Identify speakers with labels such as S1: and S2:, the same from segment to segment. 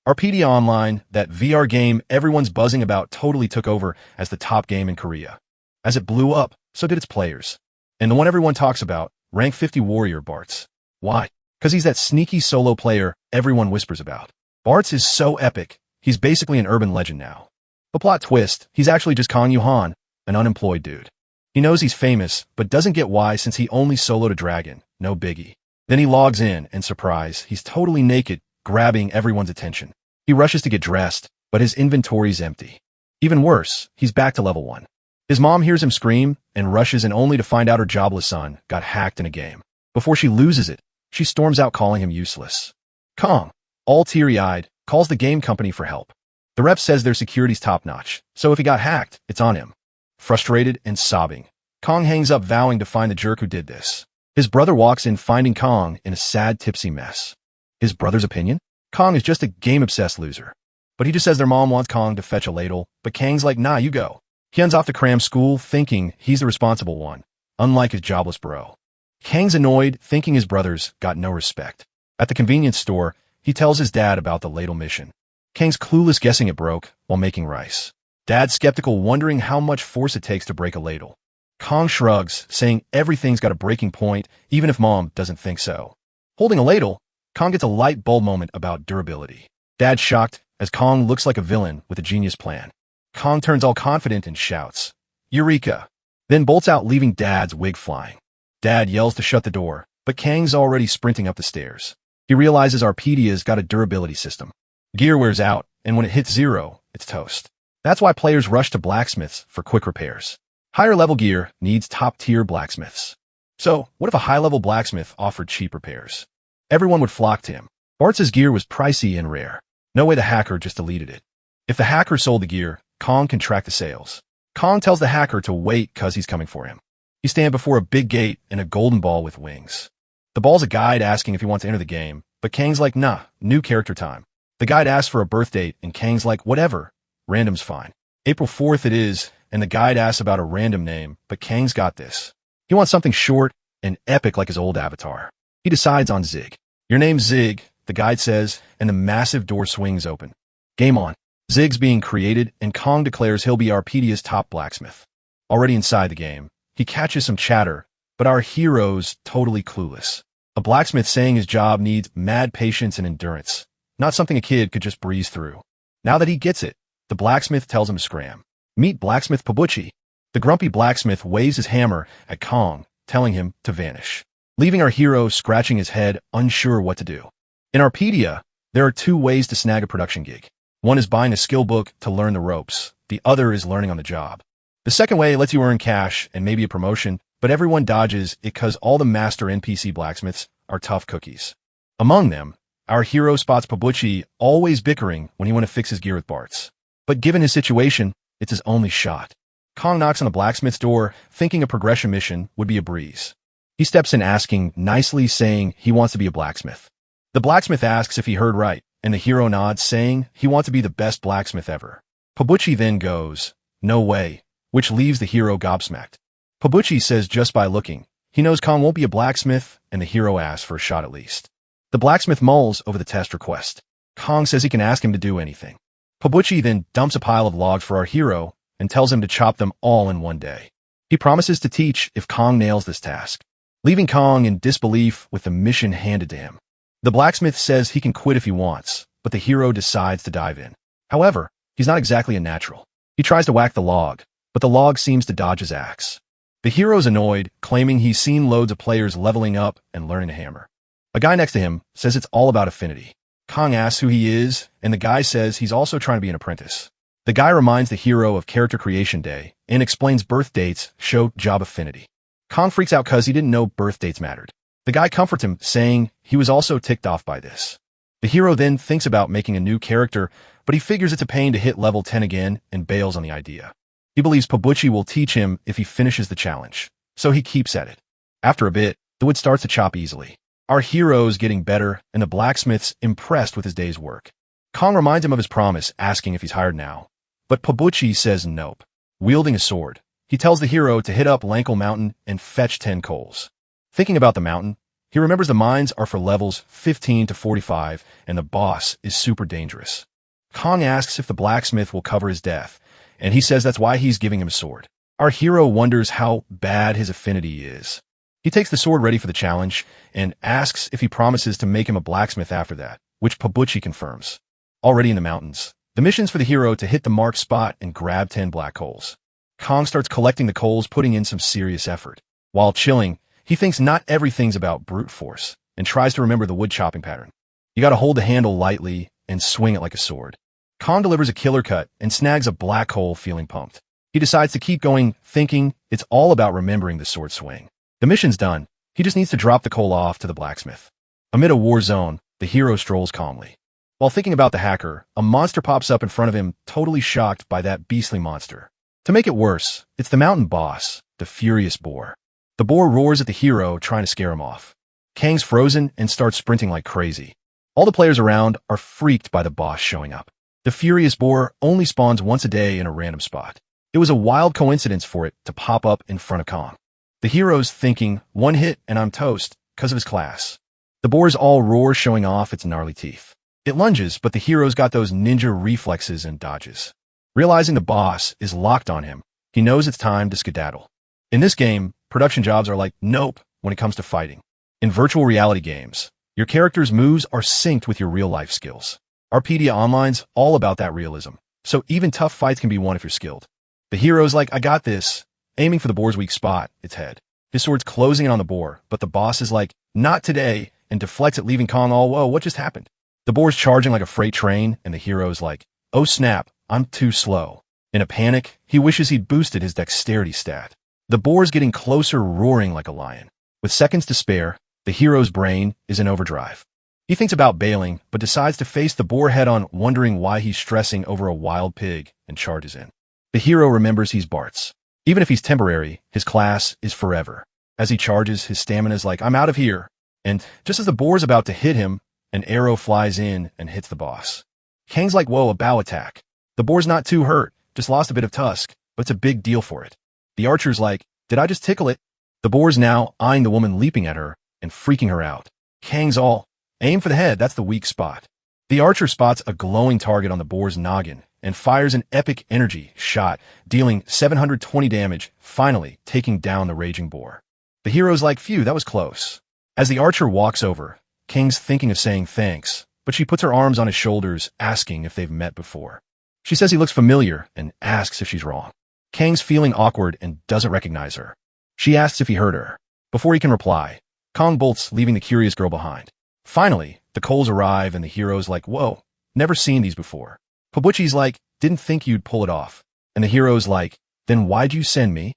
S1: Arpedia Online, that VR game everyone's buzzing about, totally took over as the top game in Korea. As it blew up, so did its players. And the one everyone talks about, rank 50 warrior Bartz. Why? Because he's that sneaky solo player everyone whispers about. Bartz is so epic, he's basically an urban legend now. The plot twist, he's actually just Kang Yuhan, an unemployed dude. He knows he's famous, but doesn't get why since he only soloed a dragon, no biggie. Then he logs in, and surprise, he's totally naked, grabbing everyone's attention. He rushes to get dressed, but his inventory's empty. Even worse, he's back to level 1. His mom hears him scream, and rushes in only to find out her jobless son got hacked in a game. Before she loses it, she storms out calling him useless. Kang, all teary-eyed, calls the game company for help. The rep says their security's top-notch, so if he got hacked, it's on him. Frustrated and sobbing, Kang hangs up vowing to find the jerk who did this. His brother walks in finding Kang in a sad, tipsy mess. His brother's opinion? Kang is just a game-obsessed loser. But he just says their mom wants Kang to fetch a ladle, but Kang's like, nah, you go. He ends off to cram school, thinking he's the responsible one, unlike his jobless bro. Kang's annoyed, thinking his brothers got no respect. At the convenience store, he tells his dad about the ladle mission. Kang's clueless, guessing it broke while making rice. Dad's skeptical, wondering how much force it takes to break a ladle. Kang shrugs, saying everything's got a breaking point, even if mom doesn't think so. Holding a ladle, Kang gets a light bulb moment about durability. Dad's shocked, as Kang looks like a villain with a genius plan. Kang turns all confident and shouts, "Eureka!" Then bolts out, leaving Dad's wig flying. Dad yells to shut the door, but Kang's already sprinting up the stairs. He realizes Arpedia's got a durability system. Gear wears out, and when it hits 0, it's toast. That's why players rush to blacksmiths for quick repairs. Higher-level gear needs top-tier blacksmiths. So, what if a high-level blacksmith offered cheap repairs? Everyone would flock to him. Bartz's gear was pricey and rare. No way the hacker just deleted it. If the hacker sold the gear, Kang can track the sales. Kang tells the hacker to wait cause he's coming for him. He stands before a big gate and a golden ball with wings. The ball's a guide asking if he wants to enter the game, but Kang's like, nah, new character time. The guide asks for a birth date, and Kang's like, whatever, random's fine. April 4th it is, and the guide asks about a random name, but Kang's got this. He wants something short and epic like his old avatar. He decides on Zig. Your name's Zig, the guide says, and the massive door swings open. Game on. Zig's being created, and Kang declares he'll be Arpedia's top blacksmith. Already inside the game, he catches some chatter, but our hero's totally clueless. A blacksmith saying his job needs mad patience and endurance, not something a kid could just breeze through. Now that he gets it, the blacksmith tells him to scram. Meet Blacksmith Pabuchi. The grumpy blacksmith waves his hammer at Kang, telling him to vanish, leaving our hero scratching his head, unsure what to do. In Arpedia, there are 2 ways to snag a production gig. One is buying a skill book to learn the ropes. The other is learning on the job. The second way lets you earn cash and maybe a promotion, but everyone dodges it because all the master NPC blacksmiths are tough cookies. Among them, our hero spots Pabuchi always bickering when he wants to fix his gear with Bartz. But given his situation, it's his only shot. Kang knocks on the blacksmith's door, thinking a progression mission would be a breeze. He steps in asking, nicely saying he wants to be a blacksmith. The blacksmith asks if he heard right, and the hero nods, saying he wants to be the best blacksmith ever. Pabuchi then goes, no way, which leaves the hero gobsmacked. Pabuchi says just by looking, he knows Kang won't be a blacksmith, and the hero asks for a shot at least. The blacksmith mulls over the test request. Kang says he can ask him to do anything. Pabuchi then dumps a pile of logs for our hero and tells him to chop them all in one day. He promises to teach if Kang nails this task, leaving Kang in disbelief with the mission handed to him. The blacksmith says he can quit if he wants, but the hero decides to dive in. However, he's not exactly a natural. He tries to whack the log, but the log seems to dodge his axe. The hero's annoyed, claiming he's seen loads of players leveling up and learning to hammer. A guy next to him says it's all about affinity. Kang asks who he is, and the guy says he's also trying to be an apprentice. The guy reminds the hero of Character Creation Day and explains birth dates show job affinity. Kang freaks out cause he didn't know birth dates mattered. The guy comforts him, saying he was also ticked off by this. The hero then thinks about making a new character, but he figures it's a pain to hit level 10 again and bails on the idea. He believes Pabuchi will teach him if he finishes the challenge, so he keeps at it. After a bit, the wood starts to chop easily. Our hero's getting better, and the blacksmith's impressed with his day's work. Kang reminds him of his promise, asking if he's hired now. But Pabuchi says nope. Wielding a sword, he tells the hero to hit up Lankle Mountain and fetch 10 coals. Thinking about the mountain, He remembers the mines are for levels 15 to 45, and the boss is super dangerous. Kong asks if the blacksmith will cover his death, and he says that's why he's giving him a sword. Our hero wonders how bad his affinity is. He takes the sword ready for the challenge, and asks if he promises to make him a blacksmith after that, which Pabuchi confirms. Already in the mountains, the mission's for the hero to hit the marked spot and grab 10 black coals. Kong starts collecting the coals, putting in some serious effort. While chilling, he thinks not everything's about brute force, and tries to remember the wood chopping pattern. You gotta hold the handle lightly and swing it like a sword. Kong delivers a killer cut and snags a black coal, feeling pumped. He decides to keep going, thinking it's all about remembering the sword swing. The mission's done. He just needs to drop the coal off to the blacksmith. Amid a war zone, the hero strolls calmly. While thinking about the hacker, a monster pops up in front of him, totally shocked by that beastly monster. To make it worse, it's the mountain boss, the furious boar. The boar roars at the hero, trying to scare him off. Kang's frozen and starts sprinting like crazy. All the players around are freaked by the boss showing up. The furious boar only spawns once a day in a random spot. It was a wild coincidence for it to pop up in front of Kong. The hero's thinking, one hit and I'm toast, because of his class. The boar's all roar, showing off its gnarly teeth. It lunges, but the hero's got those ninja reflexes and dodges. Realizing the boss is locked on him, he knows it's time to skedaddle. In this game, production jobs are like nope when it comes to fighting. In virtual reality games, your character's moves are synced with your real-life skills. Arpedia Online's all about that realism, so even tough fights can be won if you're skilled. The hero's like, I got this, aiming for the boar's weak spot, its head. His sword's closing in on the boar, but the boss is like, not today, and deflects it, leaving Kong all, whoa, what just happened? The boar's charging like a freight train, and the hero's like, oh snap, I'm too slow. In a panic, he wishes he'd boosted his dexterity stat. The boar's getting closer, roaring like a lion. With seconds to spare, the hero's brain is in overdrive. He thinks about bailing, but decides to face the boar head-on, wondering why he's stressing over a wild pig, and charges in. The hero remembers he's Bart's. Even if he's temporary, his class is forever. As he charges, his stamina's like, I'm out of here. And just as the boar's about to hit him, an arrow flies in and hits the boss. Kang's like, whoa, a bow attack. The boar's not too hurt, just lost a bit of tusk, but it's a big deal for it. The archer's like, did I just tickle it? The boar's now eyeing the woman leaping at her and freaking her out. Kang's all, aim for the head, that's the weak spot. The archer spots a glowing target on the boar's noggin and fires an epic energy shot, dealing 720 damage, finally taking down the raging boar. The hero's like, phew, that was close. As the archer walks over, Kang's thinking of saying thanks, but she puts her arms on his shoulders, asking if they've met before. She says he looks familiar and asks if she's wrong. Kang's feeling awkward and doesn't recognize her. She asks if he heard her. Before he can reply, Kong bolts, leaving the curious girl behind. Finally, the coals arrive and the hero's like, whoa, never seen these before. Pabuchi's like, didn't think you'd pull it off. And the hero's like, then why'd you send me?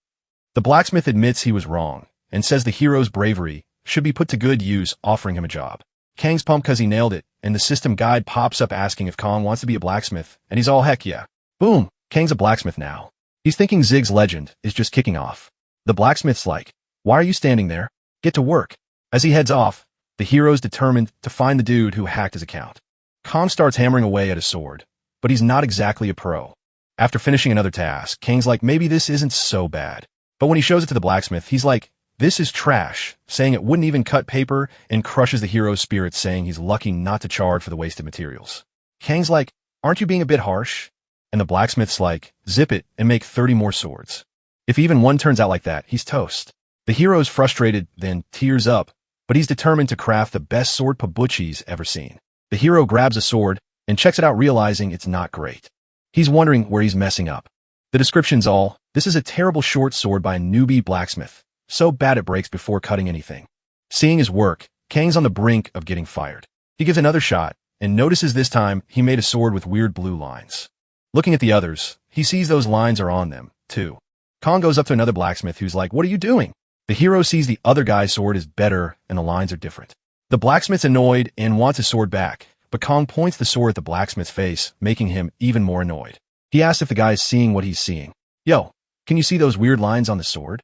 S1: The blacksmith admits he was wrong and says the hero's bravery should be put to good use, offering him a job. Kang's pumped because he nailed it, and the system guide pops up asking if Kong wants to be a blacksmith, and he's all heck yeah. Boom, Kang's a blacksmith now. He's thinking Zig's legend is just kicking off. The blacksmith's like, why are you standing there? Get to work. As he heads off, the hero's determined to find the dude who hacked his account. Kong starts hammering away at his sword, but he's not exactly a pro. After finishing another task, Kang's like, maybe this isn't so bad. But when he shows it to the blacksmith, he's like, this is trash, saying it wouldn't even cut paper, and crushes the hero's spirit, saying he's lucky not to charge for the wasted materials. Kang's like, aren't you being a bit harsh? And the blacksmith's like, zip it and make 30 more swords. If even one turns out like that, he's toast. The hero's frustrated, then tears up, but he's determined to craft the best sword Pabuchi's ever seen. The hero grabs a sword and checks it out, realizing it's not great. He's wondering where he's messing up. The description's all, this is a terrible short sword by a newbie blacksmith, so bad it breaks before cutting anything. Seeing his work, Kang's on the brink of getting fired. He gives another shot and notices this time he made a sword with weird blue lines. Looking at the others, he sees those lines are on them, too. Kong goes up to another blacksmith who's like, what are you doing? The hero sees the other guy's sword is better and the lines are different. The blacksmith's annoyed and wants his sword back, but Kong points the sword at the blacksmith's face, making him even more annoyed. He asks if the guy's seeing what he's seeing. Yo, can you see those weird lines on the sword?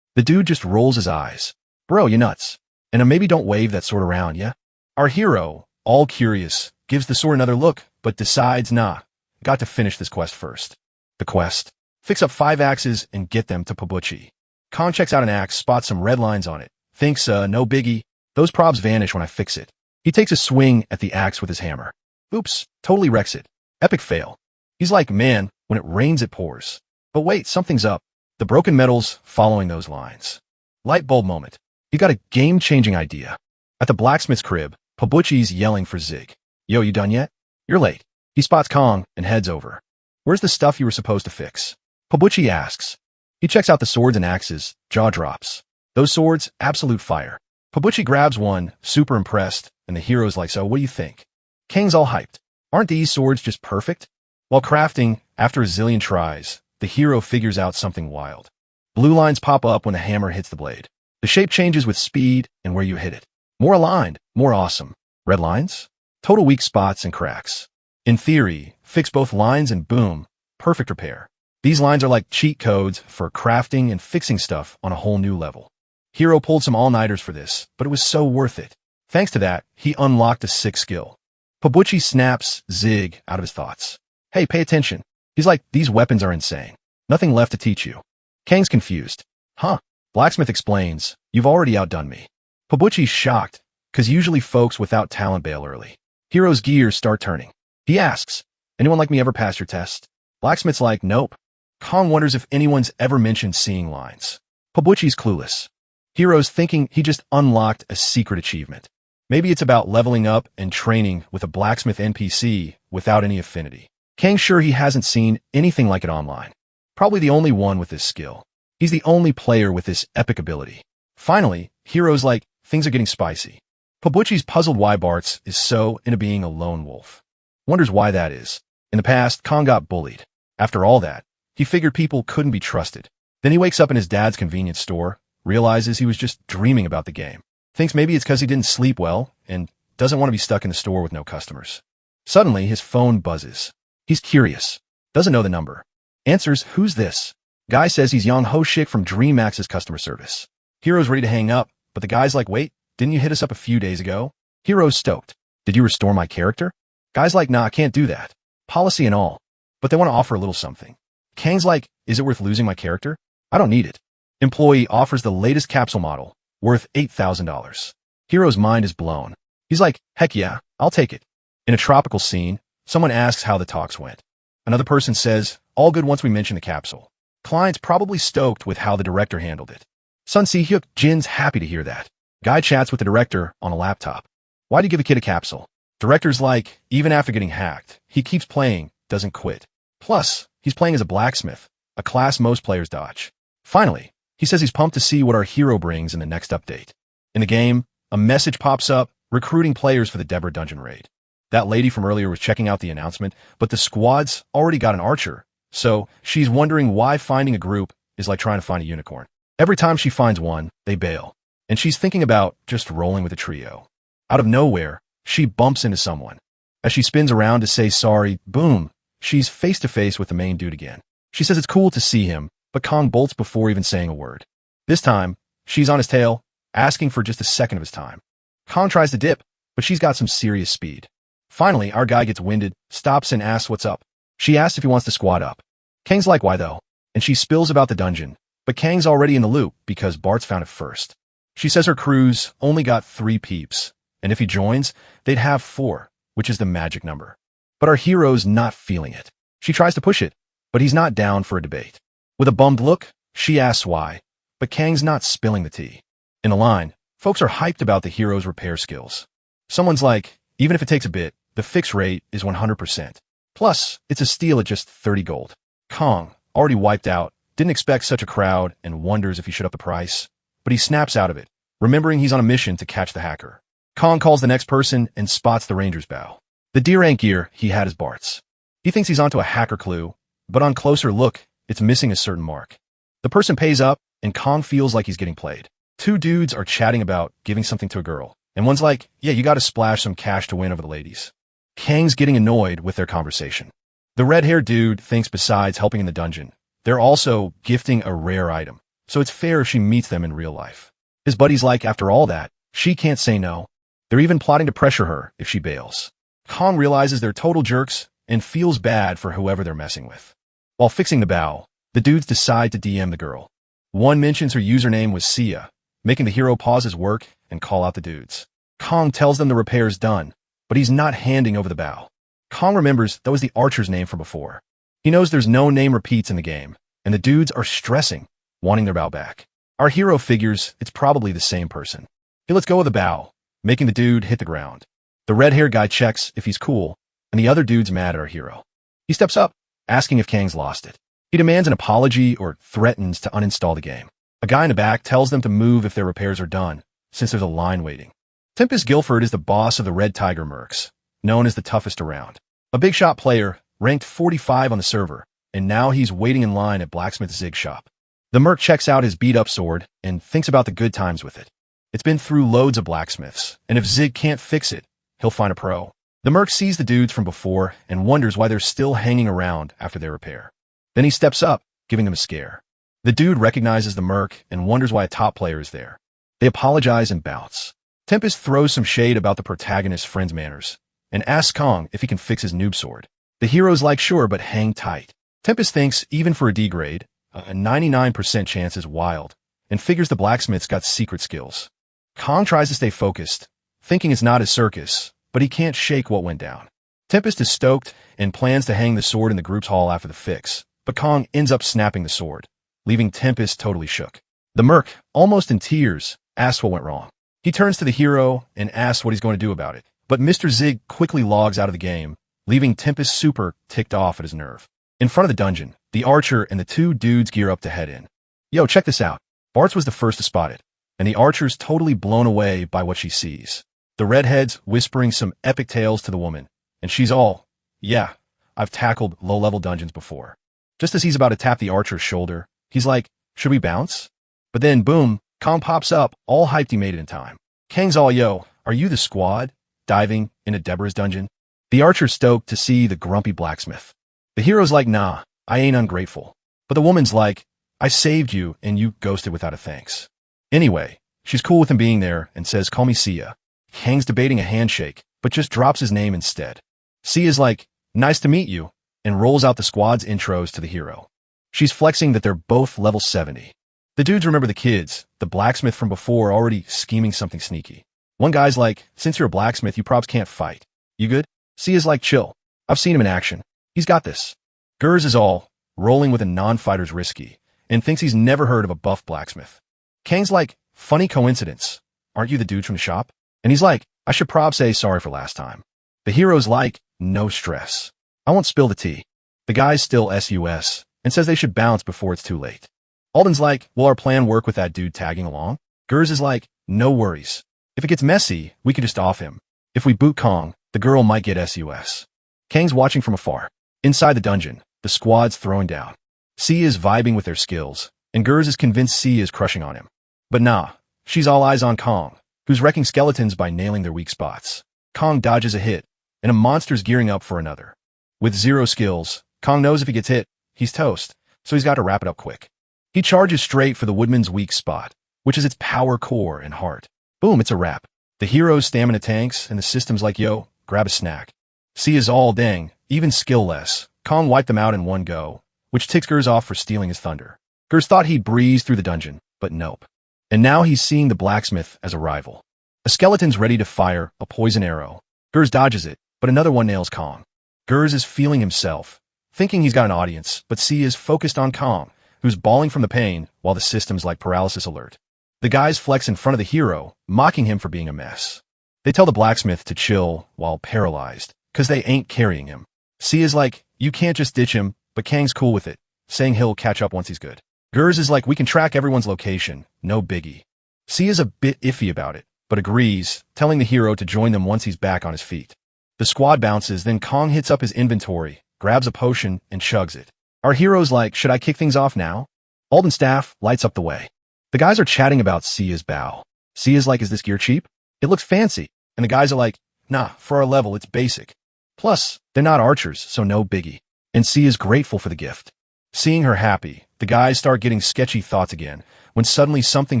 S1: The dude just rolls his eyes. Bro, you nuts. And maybe don't wave that sword around, yeah? Our hero, all curious, gives the sword another look, but decides nah, got to finish this quest first. The quest? Fix up 5 axes and get them to Pabuchi. Kong checks out an axe, spots some red lines on it, thinks, no biggie, Those probs vanish when I fix it. He takes a swing at the axe with his hammer. Oops, totally wrecks it. Epic fail. He's like, man, when it rains it pours. But wait, something's up. The broken metal's following those lines. Light bulb moment. He got a game-changing idea. At the blacksmith's crib, Pabuchi's yelling for Zig. Yo, you done yet? You're late. He spots Kong and heads over. Where's the stuff you were supposed to fix? Pabuchi asks. He checks out the swords and axes, jaw drops. Those swords, absolute fire. Pabuchi grabs one, super impressed, and the hero's like, so what do you think? Kang's all hyped. Aren't these swords just perfect? While crafting, after a zillion tries, the hero figures out something wild. Blue lines pop up when the hammer hits the blade. The shape changes with speed and where you hit it. More aligned, more awesome. Red lines? Total weak spots and cracks. In theory, fix both lines and boom, perfect repair. These lines are like cheat codes for crafting and fixing stuff on a whole new level. Hero pulled some all-nighters for this, but it was so worth it. Thanks to that, he unlocked a sick skill. Pabuchi snaps Zig out of his thoughts. Hey, pay attention. He's like, these weapons are insane. Nothing left to teach you. Kang's confused. Huh? Blacksmith explains, you've already outdone me. Pabuchi's shocked, cause usually folks without talent bail early. Hero's gears start turning. He asks, anyone like me ever pass your test? Blacksmith's like, nope. Kong wonders if anyone's ever mentioned seeing lines. Pabuchi's clueless. Hero's thinking he just unlocked a secret achievement. Maybe it's about leveling up and training with a blacksmith NPC without any affinity. Kang's sure he hasn't seen anything like it online. Probably the only one with this skill. He's the only player with this epic ability. Finally, Hero's like, things are getting spicy. Pabuchi's puzzled why Bartz is so into being a lone wolf. Wonders why that is. In the past, Kong got bullied. After all that, he figured people couldn't be trusted. Then he wakes up in his dad's convenience store, realizes he was just dreaming about the game. Thinks maybe it's because he didn't sleep well, and doesn't want to be stuck in the store with no customers. Suddenly, his phone buzzes. He's curious. Doesn't know the number. Answers, who's this? Guy says he's Yang Ho Shik from DreamMax's customer service. Hero's ready to hang up, but the guy's like, wait, didn't you hit us up a few days ago? Hero's stoked. Did you restore my character? Guy's like, nah, I can't do that. Policy and all. But they want to offer a little something. Kang's like, is it worth losing my character? I don't need it. Employee offers the latest capsule model, worth $8,000. Hero's mind is blown. He's like, heck yeah, I'll take it. In a tropical scene, someone asks how the talks went. Another person says, all good once we mention the capsule. Client's probably stoked with how the director handled it. Sun Si-hyuk Jin's happy to hear that. Guy chats with the director on a laptop. Why'd you give a kid a capsule? Director's like, even after getting hacked, he keeps playing, doesn't quit. Plus, he's playing as a blacksmith, a class most players dodge. Finally, he says he's pumped to see what our hero brings in the next update. In the game, a message pops up, recruiting players for the Deborah Dungeon raid. That lady from earlier was checking out the announcement, but the squad's already got an archer, so she's wondering why finding a group is like trying to find a unicorn. Every time she finds one, they bail, and she's thinking about just rolling with a trio. Out of nowhere, she bumps into someone. As she spins around to say sorry, boom, she's face-to-face with the main dude again. She says it's cool to see him, but Kong bolts before even saying a word. This time, she's on his tail, asking for just a second of his time. Kong tries to dip, but she's got some serious speed. Finally, our guy gets winded, stops and asks what's up. She asks if he wants to squad up. Kang's like, why though? And she spills about the dungeon, but Kang's already in the loop because Bart's found it first. She says her crew's only got 3 peeps, and if he joins, they'd have 4, which is the magic number. But our hero's not feeling it. She tries to push it, but he's not down for a debate. With a bummed look, she asks why, but Kang's not spilling the tea. In the line, folks are hyped about the hero's repair skills. Someone's like, even if it takes a bit, the fix rate is 100%. Plus, it's a steal at just 30 gold. Kong, already wiped out, didn't expect such a crowd and wonders if he should up the price. But he snaps out of it, remembering he's on a mission to catch the hacker. Kong calls the next person and spots the ranger's bow. The D-rank gear he had is Bart's. He thinks he's onto a hacker clue, but on closer look, it's missing a certain mark. The person pays up, and Kong feels like he's getting played. 2 dudes are chatting about giving something to a girl, and one's like, yeah, you gotta splash some cash to win over the ladies. Kang's getting annoyed with their conversation. The red-haired dude thinks besides helping in the dungeon, they're also gifting a rare item, so it's fair if she meets them in real life. His buddy's like, after all that, she can't say no. They're even plotting to pressure her if she bails. Kong realizes they're total jerks and feels bad for whoever they're messing with. While fixing the bow, the dudes decide to DM the girl. One mentions her username was Sia, making the hero pause his work and call out the dudes. Kong tells them the repair's done, but he's not handing over the bow. Kong remembers that was the archer's name from before. He knows there's no name repeats in the game, and the dudes are stressing, wanting their bow back. Our hero figures it's probably the same person. He lets go of the bow, making the dude hit the ground. The red-haired guy checks if he's cool, and the other dude's mad at our hero. He steps up, asking if Kang's lost it. He demands an apology or threatens to uninstall the game. A guy in the back tells them to move if their repairs are done, since there's a line waiting. Tempest Guilford is the boss of the Red Tiger Mercs, known as the toughest around. A big shot player, ranked 45 on the server, and now he's waiting in line at Blacksmith Zig's shop. The merc checks out his beat-up sword and thinks about the good times with it. It's been through loads of blacksmiths, and if Zig can't fix it, he'll find a pro. The merc sees the dudes from before and wonders why they're still hanging around after their repair. Then he steps up, giving them a scare. The dude recognizes the merc and wonders why a top player is there. They apologize and bounce. Tempest throws some shade about the protagonist's friend's manners and asks Kong if he can fix his noob sword. The hero's like, sure, but hang tight. Tempest thinks, even for a D grade, a 99% chance is wild, and figures the blacksmith's got secret skills. Kong tries to stay focused, thinking it's not his circus, but he can't shake what went down. Tempest is stoked and plans to hang the sword in the group's hall after the fix, but Kong ends up snapping the sword, leaving Tempest totally shook. The merc, almost in tears, asks what went wrong. He turns to the hero and asks what he's going to do about it, but Mr. Zig quickly logs out of the game, leaving Tempest super ticked off at his nerve. In front of the dungeon, the archer and the two dudes gear up to head in. Yo, check this out. Bartz was the first to spot it, and the archer's totally blown away by what she sees. The redhead's whispering some epic tales to the woman, and she's all, yeah, I've tackled low-level dungeons before. Just as he's about to tap the archer's shoulder, he's like, should we bounce? But then, boom, Kong pops up, all hyped he made it in time. Kang's all, yo, are you the squad? Diving into Deborah's dungeon. The archer's stoked to see the grumpy blacksmith. The hero's like, nah, I ain't ungrateful. But the woman's like, I saved you and you ghosted without a thanks. Anyway, she's cool with him being there and says, call me Sia. Kang's debating a handshake, but just drops his name instead. Sia's like, nice to meet you, and rolls out the squad's intros to the hero. She's flexing that they're both level 70. The dudes remember the kids, the blacksmith from before, already scheming something sneaky. One guy's like, since you're a blacksmith, you probs can't fight. You good? Sia's like, chill. I've seen him in action. He's got this. Gers is all, rolling with a non-fighter's risky, and thinks he's never heard of a buff blacksmith. Kang's like, funny coincidence. Aren't you the dude from the shop? And he's like, I should prob say sorry for last time. The hero's like, no stress. I won't spill the tea. The guy's still SUS, and says they should bounce before it's too late. Alden's like, will our plan work with that dude tagging along? Gers is like, no worries. If it gets messy, we can just off him. If we boot Kong, the girl might get SUS. Kang's watching from afar. Inside the dungeon, the squad's throwing down. C is vibing with their skills, and Gers is convinced C is crushing on him. But nah, she's all eyes on Kong, who's wrecking skeletons by nailing their weak spots. Kong dodges a hit, and a monster's gearing up for another. With zero skills, Kong knows if he gets hit, he's toast, so he's got to wrap it up quick. He charges straight for the woodman's weak spot, which is its power core and heart. Boom, it's a wrap. The hero's stamina tanks, and the system's like, yo, grab a snack. C is all dang, even skill-less. Kong wiped them out in one go, which ticks Gers off for stealing his thunder. Gers thought he'd breeze through the dungeon, but nope. And now he's seeing the blacksmith as a rival. A skeleton's ready to fire a poison arrow. Gers dodges it, but another one nails Kong. Gers is feeling himself, thinking he's got an audience, but C is focused on Kong, who's bawling from the pain while the system's like paralysis alert. The guys flex in front of the hero, mocking him for being a mess. They tell the blacksmith to chill while paralyzed, cause they ain't carrying him. C is like, you can't just ditch him, but Kang's cool with it, saying he'll catch up once he's good. Gers is like, we can track everyone's location, no biggie. C is a bit iffy about it, but agrees, telling the hero to join them once he's back on his feet. The squad bounces, then Kong hits up his inventory, grabs a potion, and chugs it. Our hero's like, should I kick things off now? Alden's staff lights up the way. The guys are chatting about Sia's bow. Sia's like, is this gear cheap? It looks fancy. And the guys are like, nah, for our level, it's basic. Plus, they're not archers, so no biggie. And Sia's grateful for the gift. Seeing her happy, the guys start getting sketchy thoughts again, when suddenly something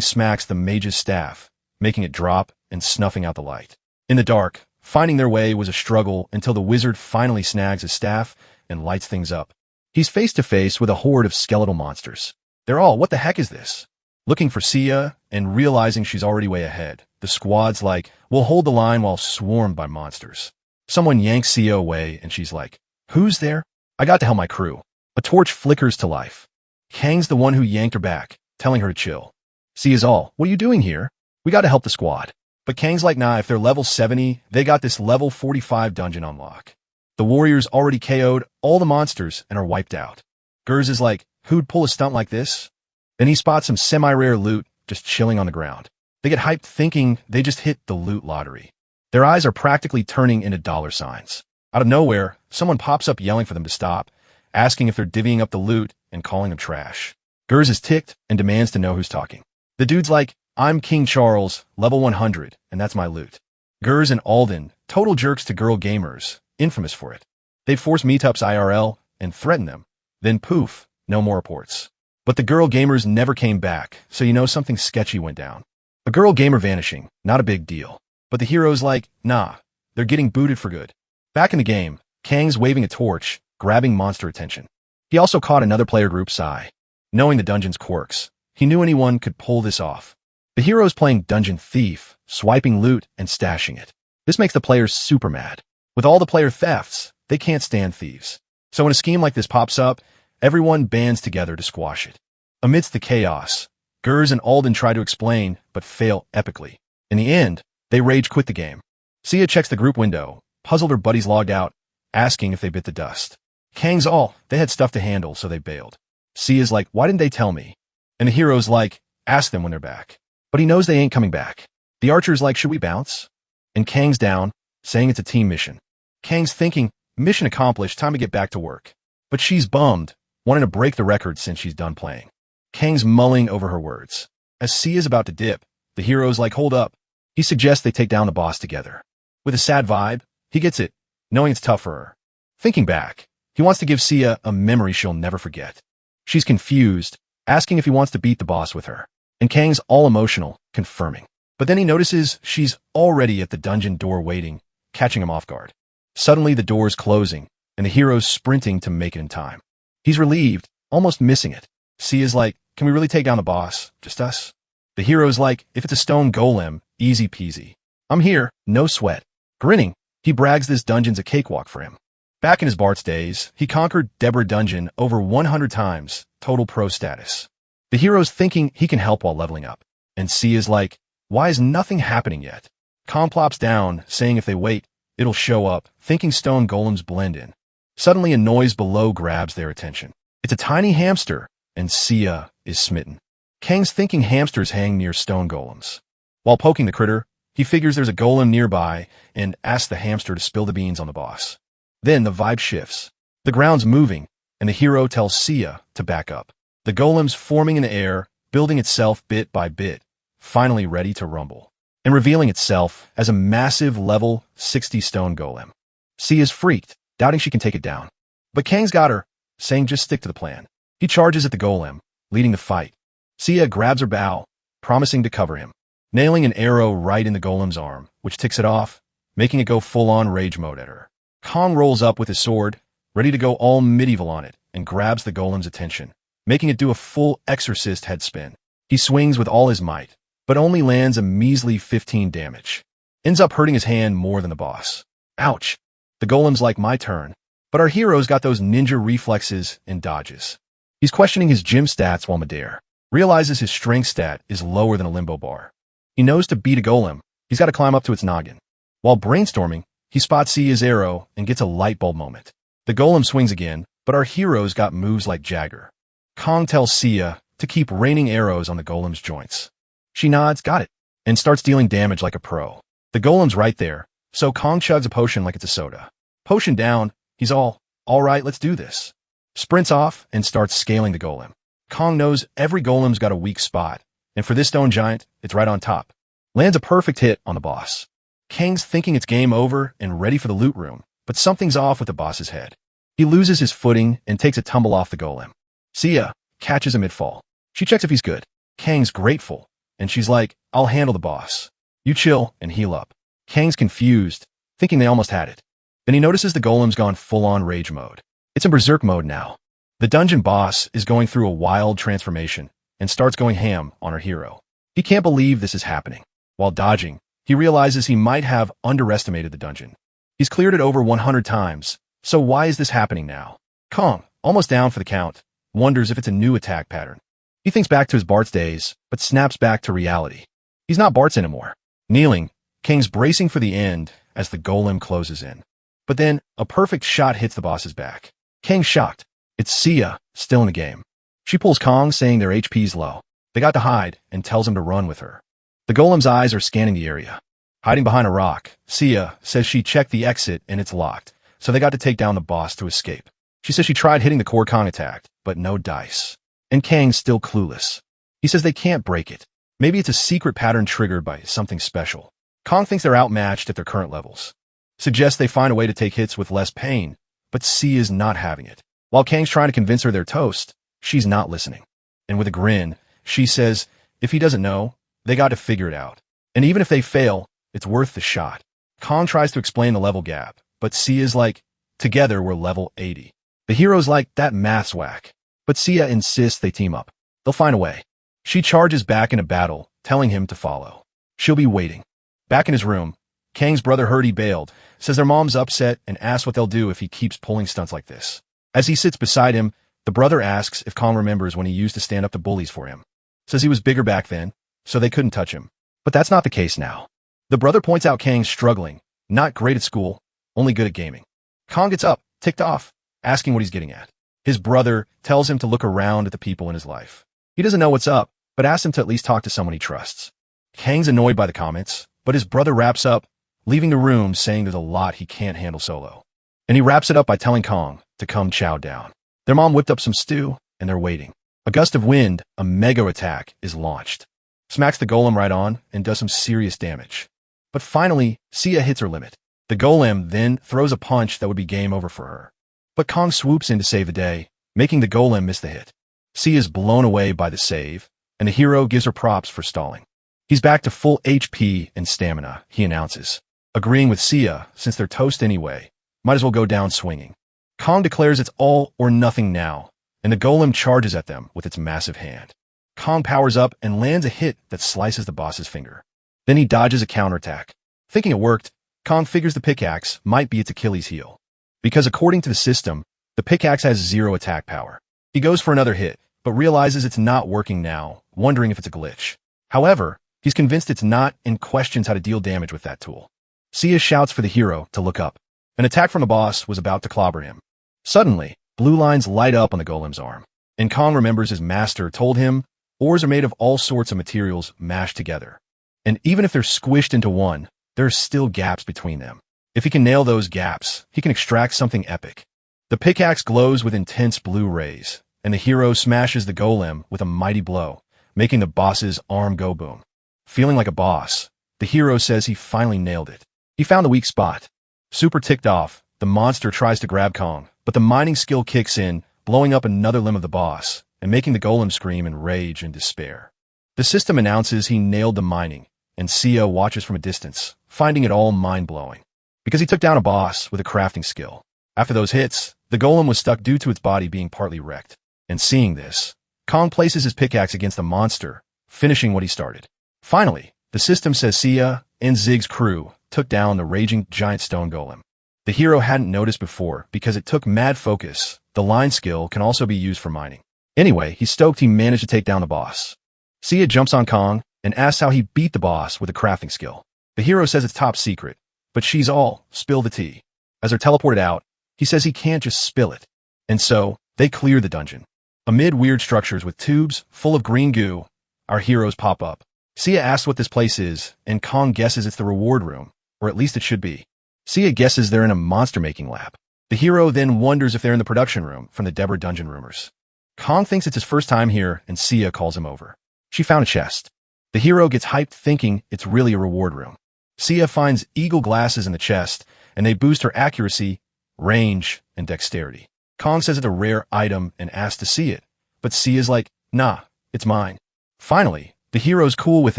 S1: smacks the mage's staff, making it drop and snuffing out the light. In the dark, finding their way was a struggle until the wizard finally snags his staff and lights things up. He's face to face with a horde of skeletal monsters. They're all, what the heck is this? looking for Sia, and realizing she's already way ahead. The squad's like, we'll hold the line while swarmed by monsters. Someone yanks Sia away, and she's like, who's there? I got to help my crew. A torch flickers to life. Kang's the one who yanked her back, telling her to chill. Sia's all, what are you doing here? We got to help the squad. But Kang's like, nah, if they're level 70, they got this level 45 dungeon on lock. The warriors already KO'd all the monsters and are wiped out. Gers is like, who'd pull a stunt like this? Then he spots some semi-rare loot just chilling on the ground. They get hyped thinking they just hit the loot lottery. Their eyes are practically turning into dollar signs. Out of nowhere, someone pops up yelling for them to stop, asking if they're divvying up the loot and calling them trash. Gers is ticked and demands to know who's talking. The dude's like, I'm King Charles, level 100, and that's my loot. Gers and Alden, total jerks to girl gamers, infamous for it. They force meetups IRL and threaten them. Then poof, no more reports. But the girl gamers never came back, so you know something sketchy went down. A girl gamer vanishing, not a big deal. But the hero's like, nah, they're getting booted for good. Back in the game, Kang's waving a torch, grabbing monster attention. He also caught another player group's eye. Knowing the dungeon's quirks, he knew anyone could pull this off. The hero's playing Dungeon Thief, swiping loot and stashing it. This makes the players super mad. With all the player thefts, they can't stand thieves. So when a scheme like this pops up, everyone bands together to squash it. Amidst the chaos, Gers and Alden try to explain, but fail epically. In the end, they rage quit the game. Sia checks the group window, puzzled her buddies logged out, asking if they bit the dust. Kang's all, they had stuff to handle, so they bailed. Sia's like, why didn't they tell me? And the hero's like, ask them when they're back. But he knows they ain't coming back. The archer's like, should we bounce? And Kang's down, saying it's a team mission. Kang's thinking, mission accomplished, time to get back to work. But she's bummed, wanting to break the record since she's done playing. Kang's mulling over her words. As Sia's about to dip, the hero's like, hold up. He suggests they take down the boss together. With a sad vibe, he gets it, knowing it's tough for her. Thinking back, he wants to give Sia a memory she'll never forget. She's confused, asking if he wants to beat the boss with her. And Kang's all emotional, confirming. But then he notices she's already at the dungeon door waiting, catching him off guard. Suddenly the door's closing, and the hero's sprinting to make it in time. He's relieved, almost missing it. Sia's like, can we really take down the boss? Just us? The hero's like, if it's a stone golem, easy peasy. I'm here, no sweat. Grinning, he brags this dungeon's a cakewalk for him. Back in his Bart's days, he conquered Deborah Dungeon over 100 times, total pro status. The hero's thinking he can help while leveling up. And Sia's like, why is nothing happening yet? Kong plops down, saying if they wait, it'll show up, thinking stone golems blend in. Suddenly a noise below grabs their attention. It's a tiny hamster, and Sia is smitten. Kang's thinking hamsters hang near stone golems. While poking the critter, he figures there's a golem nearby and asks the hamster to spill the beans on the boss. Then the vibe shifts. The ground's moving, and the hero tells Sia to back up. The golem's forming in the air, building itself bit by bit, finally ready to rumble, and revealing itself as a massive level 60 stone golem. Sia's freaked, doubting she can take it down. But Kang's got her, saying just stick to the plan. He charges at the golem, leading the fight. Sia grabs her bow, promising to cover him, nailing an arrow right in the golem's arm, which ticks it off, making it go full-on rage mode at her. Kong rolls up with his sword, ready to go all medieval on it, and grabs the golem's attention, making it do a full exorcist head spin. He swings with all his might, but only lands a measly 15 damage. Ends up hurting his hand more than the boss. Ouch. The golem's like, my turn. But our hero's got those ninja reflexes and dodges. He's questioning his gym stats while midair. Realizes his strength stat is lower than a limbo bar. He knows to beat a golem, he's got to climb up to its noggin. While brainstorming, he spots Sia's arrow and gets a light bulb moment. The golem swings again, but our hero's got moves like Jagger. Kong tells Sia to keep raining arrows on the golem's joints. She nods, got it, and starts dealing damage like a pro. The golem's right there, so Kong chugs a potion like it's a soda. Potion down, he's all right, let's do this. Sprints off and starts scaling the golem. Kong knows every golem's got a weak spot, and for this stone giant, it's right on top. Lands a perfect hit on the boss. Kang's thinking it's game over and ready for the loot room, but something's off with the boss's head. He loses his footing and takes a tumble off the golem. Sia catches him mid-fall. She checks if he's good. Kang's grateful, and she's like, I'll handle the boss. You chill and heal up. Kang's confused, thinking they almost had it. Then he notices the golem's gone full-on rage mode. It's in berserk mode now. The dungeon boss is going through a wild transformation, and starts going ham on our hero. He can't believe this is happening. While dodging, he realizes he might have underestimated the dungeon. He's cleared it over 100 times, so why is this happening now? Kong, almost down for the count, wonders if it's a new attack pattern. He thinks back to his Bart's days, but snaps back to reality. He's not Bart's anymore. Kneeling, Kang's bracing for the end as the golem closes in. But then, a perfect shot hits the boss's back. Kang's shocked. It's Sia, still in the game. She pulls Kong, saying their HP's low. They got to hide, and tells him to run with her. The golem's eyes are scanning the area. Hiding behind a rock, Sia says she checked the exit and it's locked, so they got to take down the boss to escape. She says she tried hitting the core Kong attack, but no dice. And Kang's still clueless. He says they can't break it. Maybe it's a secret pattern triggered by something special. Kong thinks they're outmatched at their current levels. Suggests they find a way to take hits with less pain, but Sia's not having it. While Kang's trying to convince her they're toast, she's not listening. And with a grin, she says, if he doesn't know, they got to figure it out. And even if they fail, it's worth the shot. Kong tries to explain the level gap, but Sia's like, together we're level 80. The hero's like, that math's whack. But Sia insists they team up. They'll find a way. She charges back into battle, telling him to follow. She'll be waiting. Back in his room, Kang's brother heard he bailed, says their mom's upset and asks what they'll do if he keeps pulling stunts like this. As he sits beside him, the brother asks if Kong remembers when he used to stand up to bullies for him. Says he was bigger back then, so they couldn't touch him. But that's not the case now. The brother points out Kang's struggling, not great at school, only good at gaming. Kong gets up, ticked off, asking what he's getting at. His brother tells him to look around at the people in his life. He doesn't know what's up, but asks him to at least talk to someone he trusts. Kang's annoyed by the comments, but his brother wraps up, leaving the room saying there's a lot he can't handle solo. And he wraps it up by telling Kong to come chow down. Their mom whipped up some stew, and they're waiting. A gust of wind, a mega attack, is launched. Smacks the golem right on and does some serious damage. But finally, Sia hits her limit. The golem then throws a punch that would be game over for her. But Kong swoops in to save the day, making the golem miss the hit. Sia is blown away by the save, and the hero gives her props for stalling. He's back to full HP and stamina, he announces. Agreeing with Sia, since they're toast anyway, might as well go down swinging. Kong declares it's all or nothing now, and the golem charges at them with its massive hand. Kong powers up and lands a hit that slices the boss's finger. Then he dodges a counterattack. Thinking it worked, Kong figures the pickaxe might be its Achilles heel. Because according to the system, the pickaxe has 0 attack power. He goes for another hit, but realizes it's not working now, wondering if it's a glitch. However, he's convinced it's not and questions how to deal damage with that tool. Sia shouts for the hero to look up. An attack from the boss was about to clobber him. Suddenly, blue lines light up on the golem's arm, and Kong remembers his master told him ores are made of all sorts of materials mashed together. And even if they're squished into one, there are still gaps between them. If he can nail those gaps, he can extract something epic. The pickaxe glows with intense blue rays, and the hero smashes the golem with a mighty blow, making the boss's arm go boom. Feeling like a boss, the hero says he finally nailed it. He found the weak spot. Super ticked off, the monster tries to grab Kong, but the mining skill kicks in, blowing up another limb of the boss, and making the golem scream in rage and despair. The system announces he nailed the mining, and Sia watches from a distance, finding it all mind-blowing. Because he took down a boss with a crafting skill. After those hits, the golem was stuck due to its body being partly wrecked. And seeing this, Kong places his pickaxe against the monster, finishing what he started. Finally, the system says Sia and Zig's crew took down the raging giant stone golem. The hero hadn't noticed before because it took mad focus. The line skill can also be used for mining. Anyway, he's stoked he managed to take down the boss. Sia jumps on Kong and asks how he beat the boss with a crafting skill. The hero says it's top secret, but she's all spill the tea. As they're teleported out, he says he can't just spill it. And so, they clear the dungeon. Amid weird structures with tubes full of green goo, our heroes pop up. Sia asks what this place is, and Kong guesses it's the reward room, or at least it should be. Sia guesses they're in a monster-making lab. The hero then wonders if they're in the production room from the Deborah dungeon rumors. Kong thinks it's his first time here, and Sia calls him over. She found a chest. The hero gets hyped thinking it's really a reward room. Sia finds eagle glasses in the chest, and they boost her accuracy, range, and dexterity. Kong says it's a rare item and asks to see it, but Sia's like, nah, it's mine. Finally, the hero's cool with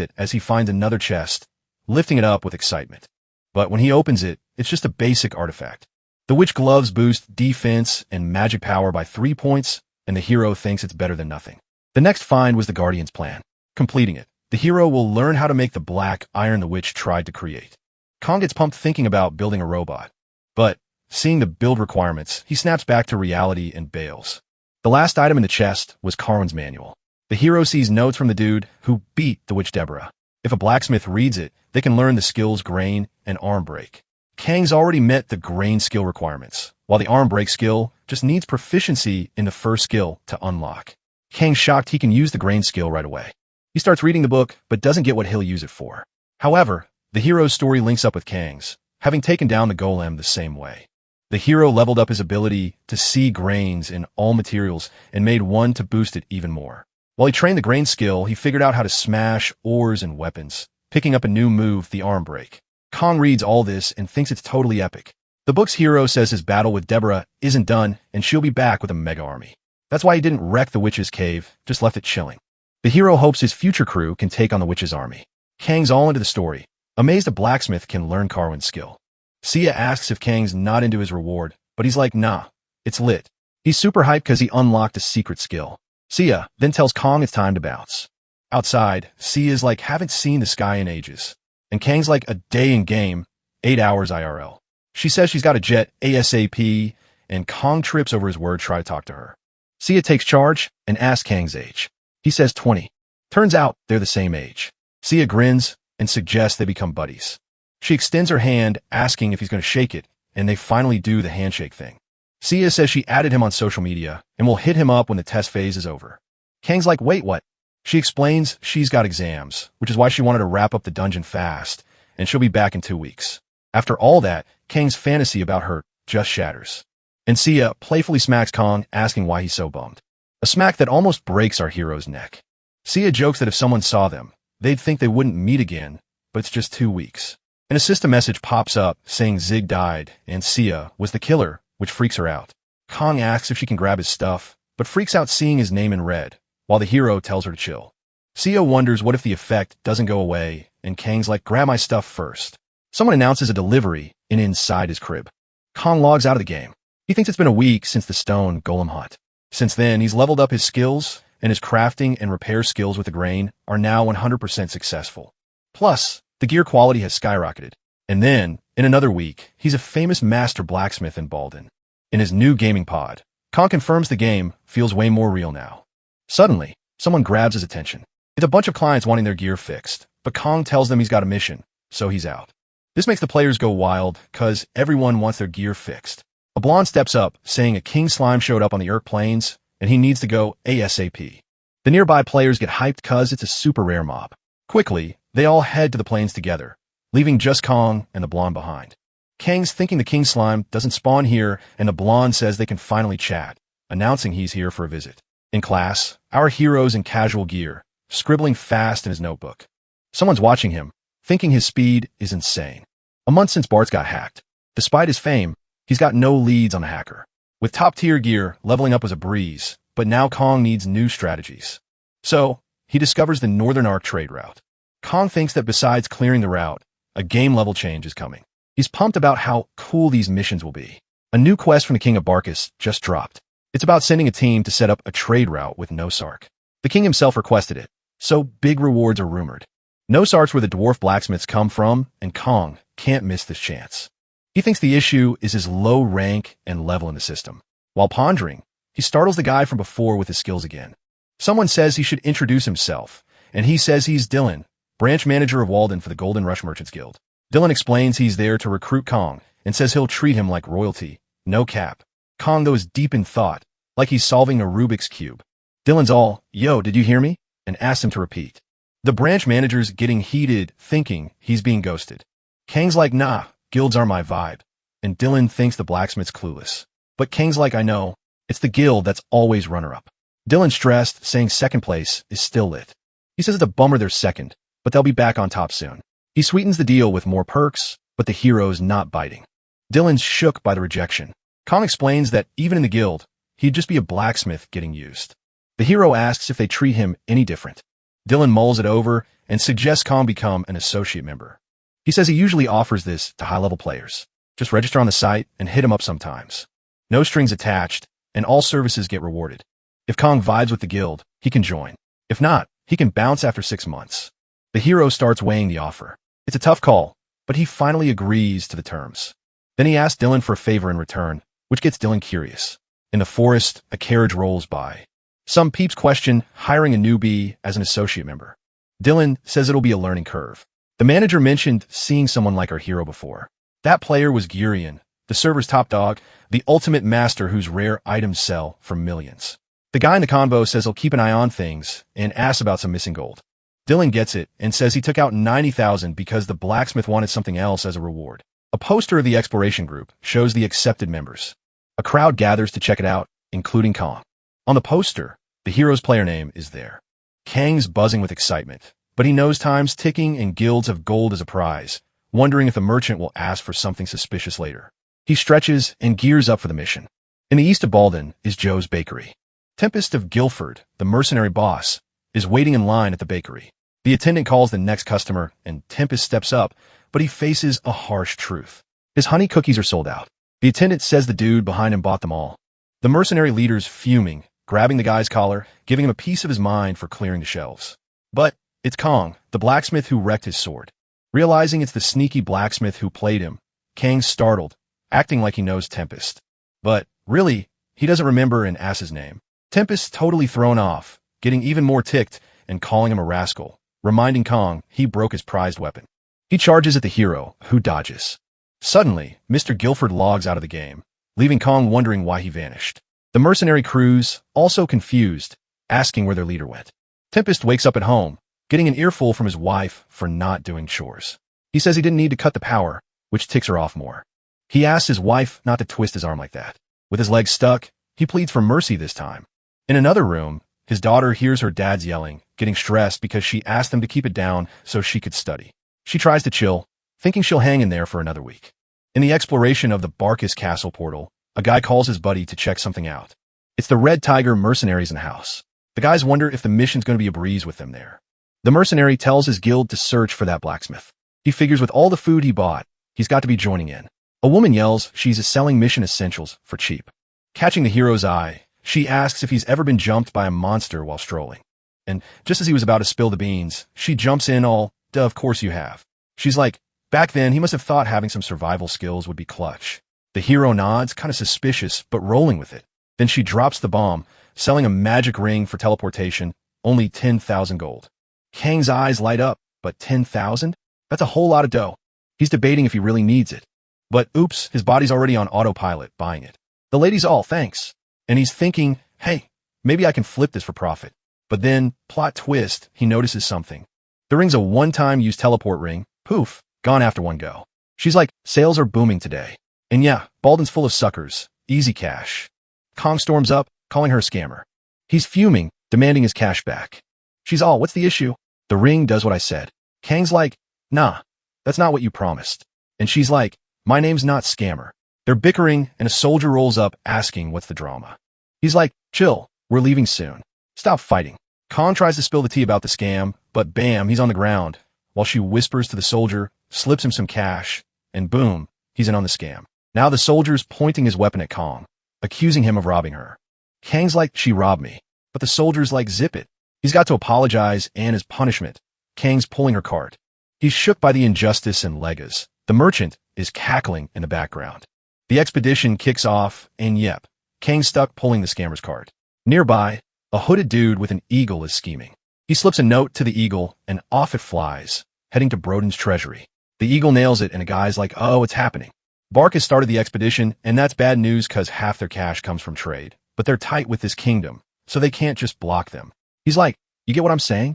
S1: it as he finds another chest, lifting it up with excitement. But when he opens it, it's just a basic artifact. The witch gloves boost defense and magic power by 3 points, and the hero thinks it's better than nothing. The next find was the Guardian's plan. Completing it, the hero will learn how to make the black iron the witch tried to create. Kong gets pumped thinking about building a robot. But, seeing the build requirements, he snaps back to reality and bails. The last item in the chest was Carwin's manual. The hero sees notes from the dude who beat the witch Deborah. If a blacksmith reads it, they can learn the skills grain and arm break. Kang's already met the grain skill requirements, while the arm break skill just needs proficiency in the first skill to unlock. Kang's shocked he can use the grain skill right away. He starts reading the book, but doesn't get what he'll use it for. However, the hero's story links up with Kang's, having taken down the golem the same way. The hero leveled up his ability to see grains in all materials and made one to boost it even more. While he trained the grain skill, he figured out how to smash ores and weapons, picking up a new move, the arm break. Kong reads all this and thinks it's totally epic. The book's hero says his battle with Deborah isn't done and she'll be back with a mega army. That's why he didn't wreck the witch's cave, just left it chilling. The hero hopes his future crew can take on the witch's army. Kang's all into the story, amazed a blacksmith can learn Carwin's skill. Sia asks if Kang's not into his reward, but he's like, nah, it's lit. He's super hyped because he unlocked a secret skill. Sia then tells Kong it's time to bounce. Outside, Sia's like, haven't seen the sky in ages. And Kang's like, a day in game, 8 hours IRL. She says she's got a jet ASAP, and Kong trips over his word to try to talk to her. Sia takes charge and asks Kang's age. He says 20. Turns out they're the same age. Sia grins and suggests they become buddies. She extends her hand, asking if he's going to shake it, and they finally do the handshake thing. Sia says she added him on social media and will hit him up when the test phase is over. Kang's like, wait, what? She explains she's got exams, which is why she wanted to wrap up the dungeon fast, and she'll be back in 2 weeks. After all that, Kang's fantasy about her just shatters. And Sia playfully smacks Kong, asking why he's so bummed. A smack that almost breaks our hero's neck. Sia jokes that if someone saw them, they'd think they wouldn't meet again, but it's just 2 weeks. An assistant message pops up saying Zig died and Sia was the killer, which freaks her out. Kong asks if she can grab his stuff, but freaks out seeing his name in red, while the hero tells her to chill. Sia wonders what if the effect doesn't go away, and Kang's like, grab my stuff first. Someone announces a delivery inside his crib. Kong logs out of the game. He thinks it's been a week since the stone golem hunt. Since then, he's leveled up his skills, and his crafting and repair skills with the grain are now 100% successful. Plus, the gear quality has skyrocketed. And then, in another week, he's a famous master blacksmith in Balden. In his new gaming pod, Kong confirms the game feels way more real now. Suddenly, someone grabs his attention. It's a bunch of clients wanting their gear fixed, but Kong tells them he's got a mission, so he's out. This makes the players go wild, cause everyone wants their gear fixed. A blonde steps up, saying a king slime showed up on the Urk Plains, and he needs to go ASAP. The nearby players get hyped cause it's a super rare mob. Quickly, they all head to the plains together, leaving just Kong and the blonde behind. Kang's thinking the king slime doesn't spawn here, and the blonde says they can finally chat, announcing he's here for a visit. In class, our hero's in casual gear, scribbling fast in his notebook. Someone's watching him, thinking his speed is insane. A month since Bart's got hacked. Despite his fame, he's got no leads on the hacker. With top-tier gear, leveling up was a breeze, but now Kong needs new strategies. So, he discovers the Northern Arc trade route. Kong thinks that besides clearing the route, a game-level change is coming. He's pumped about how cool these missions will be. A new quest from the King of Barkus just dropped. It's about sending a team to set up a trade route with Nosark. The king himself requested it, so big rewards are rumored. Nosark's where the dwarf blacksmiths come from, and Kong can't miss this chance. He thinks the issue is his low rank and level in the system. While pondering, he startles the guy from before with his skills again. Someone says he should introduce himself, and he says he's Dylan, branch manager of Walden for the Golden Rush Merchants Guild. Dylan explains he's there to recruit Kong and says he'll treat him like royalty, no cap. Kong goes deep in thought, like he's solving a Rubik's Cube. Dylan's all, yo, did you hear me? And asks him to repeat. The branch manager's getting heated, thinking he's being ghosted. Kang's like, nah, guilds are my vibe. And Dylan thinks the blacksmith's clueless. But Kang's like, I know, it's the guild that's always runner-up. Dylan's stressed, saying second place is still lit. He says it's a bummer they're second, but they'll be back on top soon. He sweetens the deal with more perks, but the hero's not biting. Dylan's shook by the rejection. Kong explains that even in the guild, he'd just be a blacksmith getting used. The hero asks if they treat him any different. Dylan mulls it over and suggests Kong become an associate member. He says he usually offers this to high-level players. Just register on the site and hit him up sometimes. No strings attached, and all services get rewarded. If Kong vibes with the guild, he can join. If not, he can bounce after 6 months. The hero starts weighing the offer. It's a tough call, but he finally agrees to the terms. Then he asks Dylan for a favor in return, which gets Dylan curious. In the forest, a carriage rolls by. Some peeps question hiring a newbie as an associate member. Dylan says it'll be a learning curve. The manager mentioned seeing someone like our hero before. That player was Gurion, the server's top dog, the ultimate master whose rare items sell for millions. The guy in the convo says he'll keep an eye on things and asks about some missing gold. Dylan gets it and says he took out 90,000 because the blacksmith wanted something else as a reward. A poster of the exploration group shows the accepted members. A crowd gathers to check it out, including Kong. On the poster, the hero's player name is there. Kang's buzzing with excitement, but he knows time's ticking and guilds have gold as a prize, wondering if the merchant will ask for something suspicious later. He stretches and gears up for the mission. In the east of Balden is Joe's bakery. Tempest of Guilford, the mercenary boss, is waiting in line at the bakery. The attendant calls the next customer, and Tempest steps up, but he faces a harsh truth. His honey cookies are sold out. The attendant says the dude behind him bought them all. The mercenary leader's fuming, grabbing the guy's collar, giving him a piece of his mind for clearing the shelves. But it's Kong, the blacksmith who wrecked his sword. Realizing it's the sneaky blacksmith who played him, Kang's startled, acting like he knows Tempest. But really, he doesn't remember and asks his name. Tempest's totally thrown off, getting even more ticked and calling him a rascal, reminding Kong he broke his prized weapon. He charges at the hero, who dodges. Suddenly, Mr. Guilford logs out of the game, leaving Kong wondering why he vanished. The mercenary crew's also confused, asking where their leader went. Tempest wakes up at home, getting an earful from his wife for not doing chores. He says he didn't need to cut the power, which ticks her off more. He asks his wife not to twist his arm like that. With his leg stuck, he pleads for mercy this time. In another room, his daughter hears her dad's yelling, getting stressed because she asked him to keep it down so she could study. She tries to chill, thinking she'll hang in there for another week. In the exploration of the Barkus Castle portal, a guy calls his buddy to check something out. It's the Red Tiger mercenaries in the house. The guys wonder if the mission's going to be a breeze with them there. The mercenary tells his guild to search for that blacksmith. He figures with all the food he bought, he's got to be joining in. A woman yells she's selling mission essentials for cheap. Catching the hero's eye, she asks if he's ever been jumped by a monster while strolling. And just as he was about to spill the beans, she jumps in all, "Duh, of course you have." She's like, back then he must have thought having some survival skills would be clutch. The hero nods, kind of suspicious, but rolling with it. Then she drops the bomb, selling a magic ring for teleportation, only 10,000 gold. Kang's eyes light up, but 10,000? That's a whole lot of dough. He's debating if he really needs it. But oops, his body's already on autopilot, buying it. The lady's all, "Thanks." And he's thinking, hey, maybe I can flip this for profit. But then, plot twist, he notices something. The ring's a one-time use teleport ring. Poof, gone after one go. She's like, sales are booming today. And yeah, Balden's full of suckers. Easy cash. Kong storms up, calling her a scammer. He's fuming, demanding his cash back. She's all, "What's the issue?" "The ring does what I said." Kang's like, "Nah, that's not what you promised." And she's like, "My name's not Scammer." They're bickering, and a soldier rolls up asking what's the drama. He's like, "Chill, we're leaving soon. Stop fighting." Kong tries to spill the tea about the scam, but bam, he's on the ground, while she whispers to the soldier, slips him some cash, and boom, he's in on the scam. Now the soldier's pointing his weapon at Kong, accusing him of robbing her. Kang's like, "She robbed me." But the soldier's like, "Zip it." He's got to apologize, and as punishment, Kang's pulling her cart. He's shook by the injustice and legas. The merchant is cackling in the background. The expedition kicks off, and yep, Kang's stuck pulling the scammer's cart. Nearby, a hooded dude with an eagle is scheming. He slips a note to the eagle, and off it flies, heading to Broden's treasury. The eagle nails it, and a guy's like, "Oh, it's happening." Bark has started the expedition, and that's bad news because half their cash comes from trade. But they're tight with this kingdom, so they can't just block them. He's like, "You get what I'm saying?"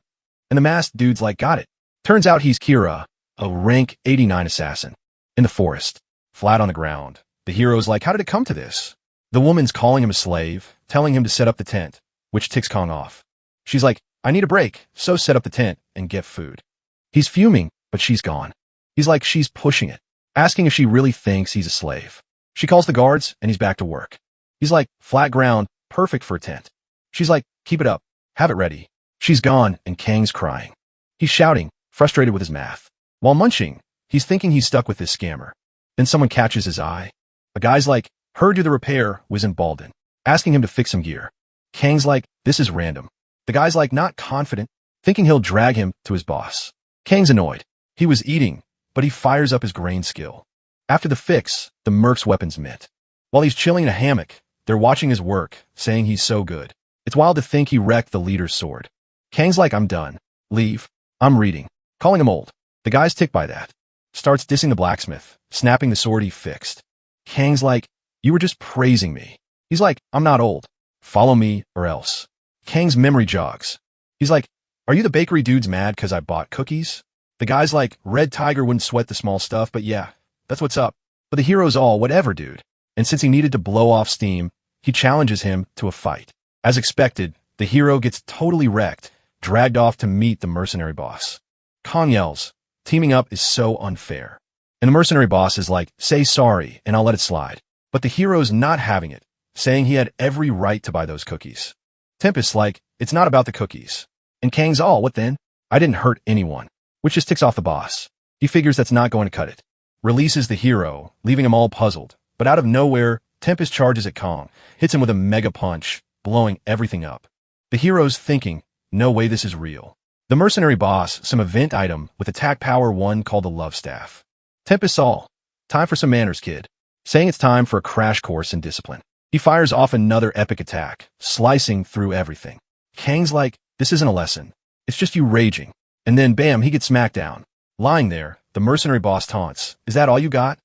S1: And the masked dude's like, "Got it." Turns out he's Kira, a rank 89 assassin. In the forest, flat on the ground, the hero's like, "How did it come to this?" The woman's calling him a slave, telling him to set up the tent, which ticks Kong off. She's like, "I need a break, so set up the tent and get food." He's fuming, but she's gone. He's like, she's pushing it, asking if she really thinks he's a slave. She calls the guards, and he's back to work. He's like, "Flat ground, perfect for a tent." She's like, "Keep it up. Have it ready." She's gone, and Kang's crying. He's shouting, frustrated with his math. While munching, he's thinking he's stuck with this scammer. Then someone catches his eye. A guy's like, "Heard you the repair was in Balden," asking him to fix some gear. Kang's like, "This is random." The guy's like not confident, thinking he'll drag him to his boss. Kang's annoyed. He was eating, but he fires up his grain skill. After the fix, the merc's weapons mint. While he's chilling in a hammock, they're watching his work, saying he's so good. It's wild to think he wrecked the leader's sword. Kang's like, I'm done. Leave. I'm reading. Calling him old. The guy's ticked by that. Starts dissing the blacksmith, snapping the sword he fixed. Kang's like, you were just praising me. He's like, I'm not old. Follow me or else. Kang's memory jogs. He's like, are you the bakery dudes mad because I bought cookies? The guy's like, Red Tiger wouldn't sweat the small stuff, but yeah, that's what's up. But the hero's all, whatever, dude. And since he needed to blow off steam, he challenges him to a fight. As expected, the hero gets totally wrecked, dragged off to meet the mercenary boss. Kong yells, teaming up is so unfair. And the mercenary boss is like, say sorry and I'll let it slide. But the hero's not having it, saying he had every right to buy those cookies. Tempest's like, it's not about the cookies. And Kang's all, what then? I didn't hurt anyone. Which just ticks off the boss. He figures that's not going to cut it. Releases the hero, leaving him all puzzled. But out of nowhere, Tempest charges at Kong, hits him with a mega punch, blowing everything up. The hero's thinking, no way this is real. The mercenary boss, some event item with attack power 1 called the Love Staff. Tempest's all, time for some manners, kid. Saying it's time for a crash course in discipline. He fires off another epic attack, slicing through everything. Kang's like, this isn't a lesson. It's just you raging. And then bam, he gets smacked down. Lying there, the mercenary boss taunts, is that all you got?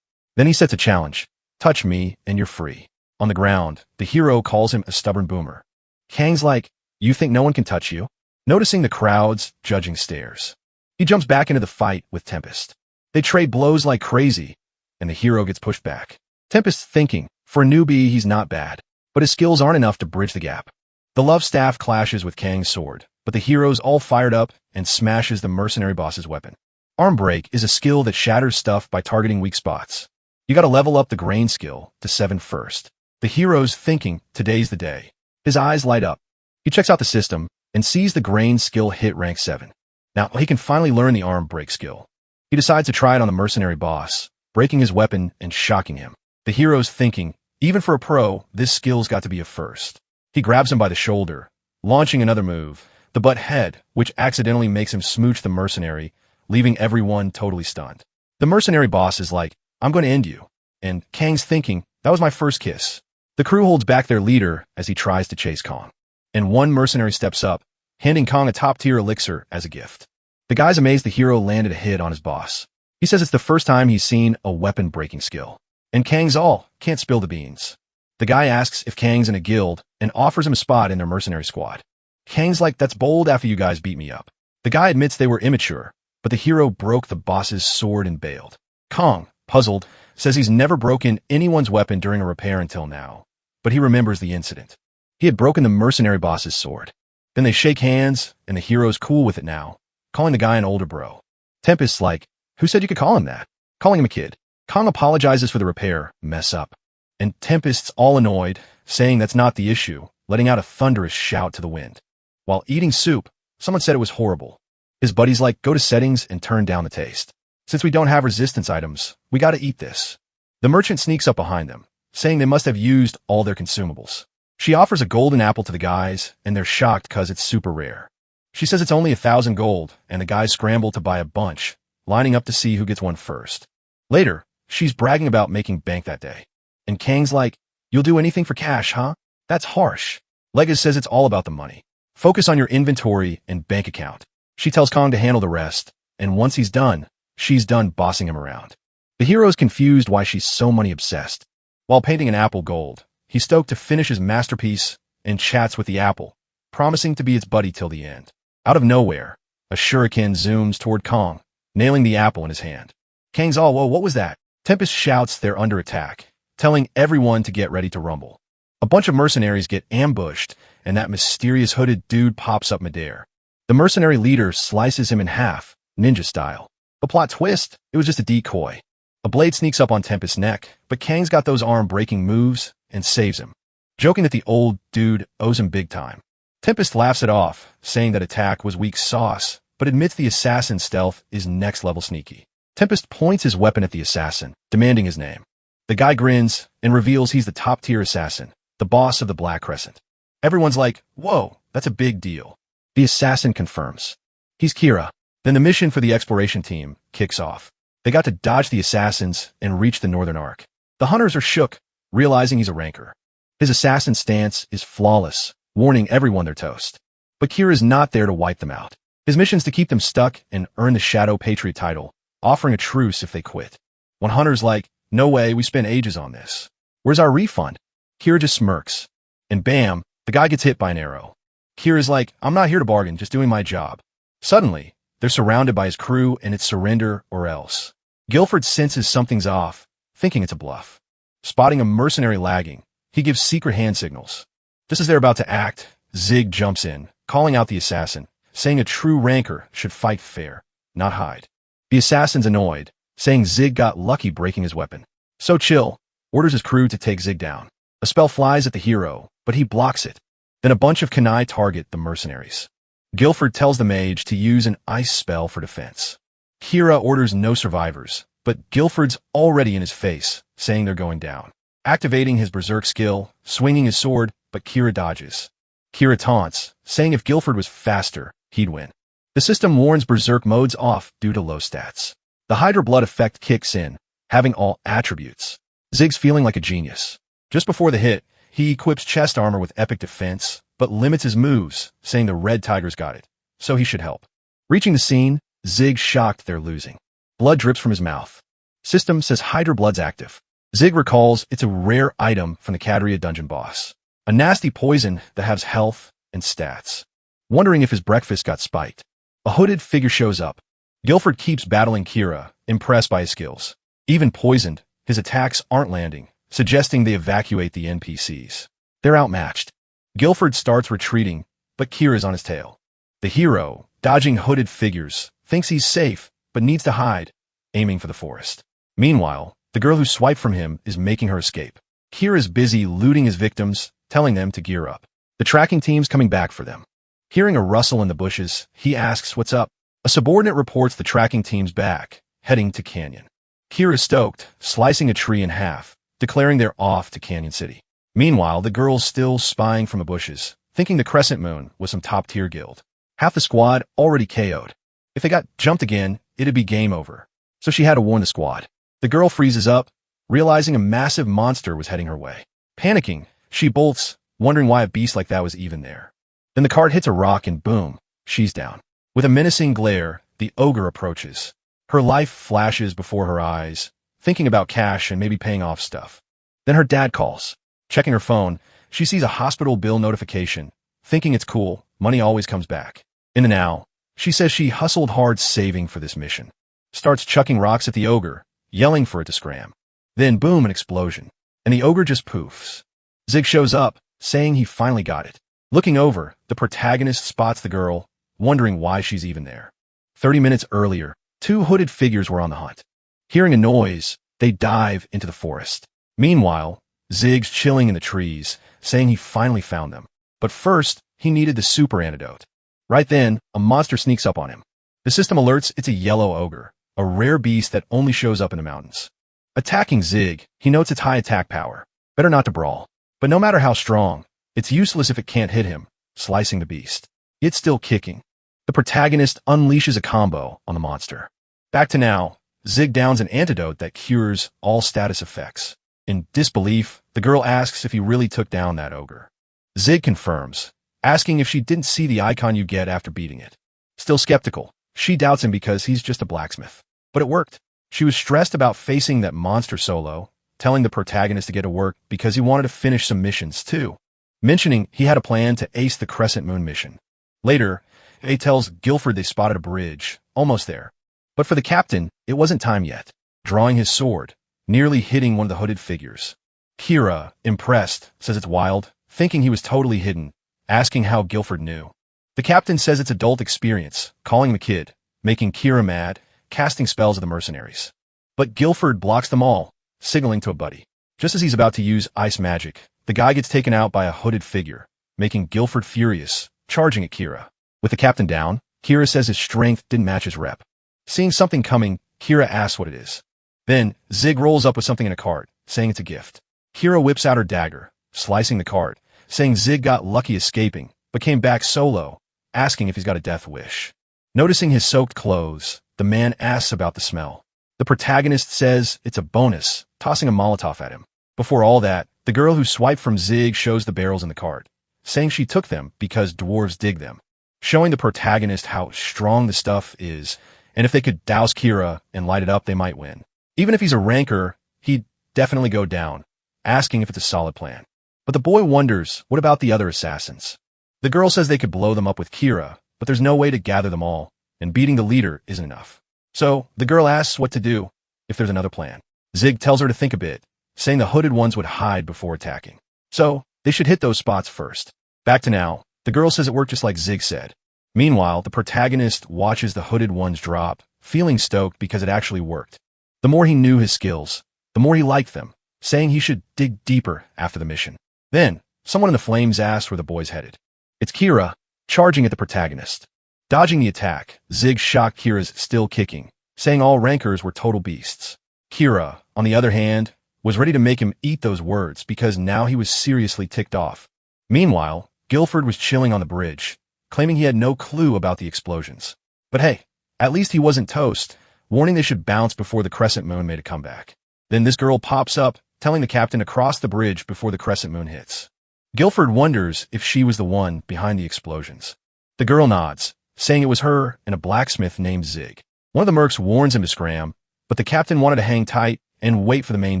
S1: Then he sets a challenge. Touch me and you're free. On the ground, the hero calls him a stubborn boomer. Kang's like, you think no one can touch you? Noticing the crowd's judging stares. He jumps back into the fight with Tempest. They trade blows like crazy, and the hero gets pushed back. Tempest's thinking, for a newbie, he's not bad, but his skills aren't enough to bridge the gap. The Love Staff clashes with Kang's sword, but the hero's all fired up and smashes the mercenary boss's weapon. Arm Break is a skill that shatters stuff by targeting weak spots. You gotta level up the grain skill to 7 first. The hero's thinking, today's the day. His eyes light up. He checks out the system and sees the grain skill hit rank 7. Now, he can finally learn the Arm Break skill. He decides to try it on the mercenary boss, breaking his weapon and shocking him. The hero's thinking, even for a pro, this skill's got to be a first. He grabs him by the shoulder, launching another move, the butt head, which accidentally makes him smooch the mercenary, leaving everyone totally stunned. The mercenary boss is like, I'm going to end you. And Kang's thinking, that was my first kiss. The crew holds back their leader as he tries to chase Kong. And one mercenary steps up, handing Kong a top-tier elixir as a gift. The guy's amazed the hero landed a hit on his boss. He says it's the first time he's seen a weapon-breaking skill. And Kang's all, can't spill the beans. The guy asks if Kang's in a guild and offers him a spot in their mercenary squad. Kang's like, that's bold after you guys beat me up. The guy admits they were immature, but the hero broke the boss's sword and bailed. Kong, puzzled, says he's never broken anyone's weapon during a repair until now, but he remembers the incident. He had broken the mercenary boss's sword. Then they shake hands, and the hero's cool with it now, calling the guy an older bro. Tempest's like, who said you could call him that? Calling him a kid. Kong apologizes for the repair, mess up. And Tempest's all annoyed, saying that's not the issue, letting out a thunderous shout to the wind. While eating soup, someone said it was horrible. His buddy's like, go to settings and turn down the taste. Since we don't have resistance items, we gotta eat this. The merchant sneaks up behind them, saying they must have used all their consumables. She offers a golden apple to the guys, and they're shocked because it's super rare. She says it's only 1,000 gold, and the guys scramble to buy a bunch, lining up to see who gets one first. Later, she's bragging about making bank that day. And Kang's like, you'll do anything for cash, huh? That's harsh. Legas says it's all about the money. Focus on your inventory and bank account. She tells Kong to handle the rest, and once he's done, she's done bossing him around. The hero's confused why she's so money obsessed. While painting an apple gold, he's stoked to finish his masterpiece and chats with the apple, promising to be its buddy till the end. Out of nowhere, a shuriken zooms toward Kong, nailing the apple in his hand. Kang's all, whoa, what was that? Tempest shouts they're under attack, telling everyone to get ready to rumble. A bunch of mercenaries get ambushed, and that mysterious hooded dude pops up midair. The mercenary leader slices him in half, ninja style. A plot twist, it was just a decoy. A blade sneaks up on Tempest's neck, but Kang's got those arm-breaking moves and saves him, joking that the old dude owes him big time. Tempest laughs it off, saying that attack was weak sauce, but admits the assassin's stealth is next-level sneaky. Tempest points his weapon at the assassin, demanding his name. The guy grins and reveals he's the top-tier assassin, the boss of the Black Crescent. Everyone's like, whoa, that's a big deal. The assassin confirms. He's Kira. Then the mission for the exploration team kicks off. They got to dodge the assassins and reach the northern arc. The hunters are shook, realizing he's a ranker. His assassin stance is flawless, warning everyone they're toast. But Kira's not there to wipe them out. His mission's to keep them stuck and earn the Shadow Patriot title, offering a truce if they quit. When Hunter's like, no way, we spent ages on this. Where's our refund? Kira just smirks. And bam, the guy gets hit by an arrow. Kira's like, I'm not here to bargain, just doing my job. Suddenly, they're surrounded by his crew and it's surrender or else. Guilford senses something's off, thinking it's a bluff. Spotting a mercenary lagging, he gives secret hand signals. Just as they're about to act, Zig jumps in, calling out the assassin, saying a true ranker should fight fair, not hide. The assassin's annoyed, saying Zig got lucky breaking his weapon. So Chill orders his crew to take Zig down. A spell flies at the hero, but he blocks it. Then a bunch of Kanai target the mercenaries. Guilford tells the mage to use an ice spell for defense. Kira orders no survivors, but Guilford's already in his face, saying they're going down. Activating his berserk skill, swinging his sword, but Kira dodges. Kira taunts, saying if Guilford was faster, he'd win. The system warns berserk modes off due to low stats. The Hydra Blood effect kicks in, having all attributes. Zig's feeling like a genius. Just before the hit, he equips chest armor with epic defense, but limits his moves, saying the Red Tiger's got it, so he should help. Reaching the scene, Zig's shocked they're losing. Blood drips from his mouth. System says Hydra Blood's active. Zig recalls it's a rare item from the Cadria dungeon boss. A nasty poison that has health and stats. Wondering if his breakfast got spiked. A hooded figure shows up. Guilford keeps battling Kira, impressed by his skills. Even poisoned, his attacks aren't landing, suggesting they evacuate the NPCs. They're outmatched. Guilford starts retreating, but Kira's on his tail. The hero, dodging hooded figures, thinks he's safe, but needs to hide, aiming for the forest. Meanwhile, the girl who swiped from him is making her escape. Kira's busy looting his victims, telling them to gear up. The tracking team's coming back for them. Hearing a rustle in the bushes, he asks what's up. A subordinate reports the tracking team's back, heading to Canyon. Kira's stoked, slicing a tree in half, declaring they're off to Canyon City. Meanwhile, the girl's still spying from the bushes, thinking the Crescent Moon was some top-tier guild. Half the squad already KO'd. If they got jumped again, it'd be game over. So she had to warn the squad. The girl freezes up, realizing a massive monster was heading her way. Panicking, she bolts, wondering why a beast like that was even there. Then the cart hits a rock and boom, she's down. With a menacing glare, the ogre approaches. Her life flashes before her eyes, thinking about cash and maybe paying off stuff. Then her dad calls. Checking her phone, she sees a hospital bill notification. Thinking it's cool, money always comes back. In the now, she says she hustled hard saving for this mission. Starts chucking rocks at the ogre, yelling for it to scram. Then boom, an explosion. And the ogre just poofs. Zig shows up, saying he finally got it. Looking over, the protagonist spots the girl, wondering why she's even there. 30 minutes earlier, two hooded figures were on the hunt. Hearing a noise, they dive into the forest. Meanwhile, Zig's chilling in the trees, saying he finally found them. But first, he needed the super antidote. Right then, a monster sneaks up on him. The system alerts it's a yellow ogre, a rare beast that only shows up in the mountains. Attacking Zig, he notes its high attack power. Better not to brawl. But no matter how strong, it's useless if it can't hit him, slicing the beast. It's still kicking. The protagonist unleashes a combo on the monster. Back to now, Zig downs an antidote that cures all status effects. In disbelief, the girl asks if he really took down that ogre. Zig confirms, asking if she didn't see the icon you get after beating it. Still skeptical, she doubts him because he's just a blacksmith. But it worked. She was stressed about facing that monster solo, telling the protagonist to get to work because he wanted to finish some missions too. Mentioning he had a plan to ace the Crescent Moon mission. Later, A tells Guilford they spotted a bridge, almost there. But for the captain, it wasn't time yet. Drawing his sword, nearly hitting one of the hooded figures. Kira, impressed, says it's wild, thinking he was totally hidden, asking how Guilford knew. The captain says it's adult experience, calling him a kid, making Kira mad, casting spells at the mercenaries. But Guilford blocks them all, signaling to a buddy. Just as he's about to use ice magic, the guy gets taken out by a hooded figure, making Guilford furious, charging at Kira. With the captain down, Kira says his strength didn't match his rep. Seeing something coming, Kira asks what it is. Then, Zig rolls up with something in a cart, saying it's a gift. Kira whips out her dagger, slicing the cart, saying Zig got lucky escaping, but came back solo, asking if he's got a death wish. Noticing his soaked clothes, the man asks about the smell. The protagonist says it's a bonus, tossing a Molotov at him. Before all that, the girl who swiped from Zig shows the barrels in the cart, saying she took them because dwarves dig them, showing the protagonist how strong the stuff is, and if they could douse Kira and light it up, they might win. Even if he's a ranker, he'd definitely go down, asking if it's a solid plan. But the boy wonders, what about the other assassins? The girl says they could blow them up with Kira, but there's no way to gather them all, and beating the leader isn't enough. So, the girl asks what to do, if there's another plan. Zig tells her to think a bit, saying the hooded ones would hide before attacking. So, they should hit those spots first. Back to now, the girl says it worked just like Zig said. Meanwhile, the protagonist watches the hooded ones drop, feeling stoked because it actually worked. The more he knew his skills, the more he liked them, saying he should dig deeper after the mission. Then, someone in the flames asks where the boy's headed. It's Kira, charging at the protagonist. Dodging the attack, Zig shocked Kira's still kicking, saying all rankers were total beasts. Kira, on the other hand, was ready to make him eat those words because now he was seriously ticked off. Meanwhile, Guilford was chilling on the bridge, claiming he had no clue about the explosions. But hey, at least he wasn't toast, warning they should bounce before the crescent moon made a comeback. Then this girl pops up, telling the captain to cross the bridge before the crescent moon hits. Guilford wonders if she was the one behind the explosions. The girl nods, saying it was her and a blacksmith named Zig. One of the mercs warns him to scram, but the captain wanted to hang tight and wait for the main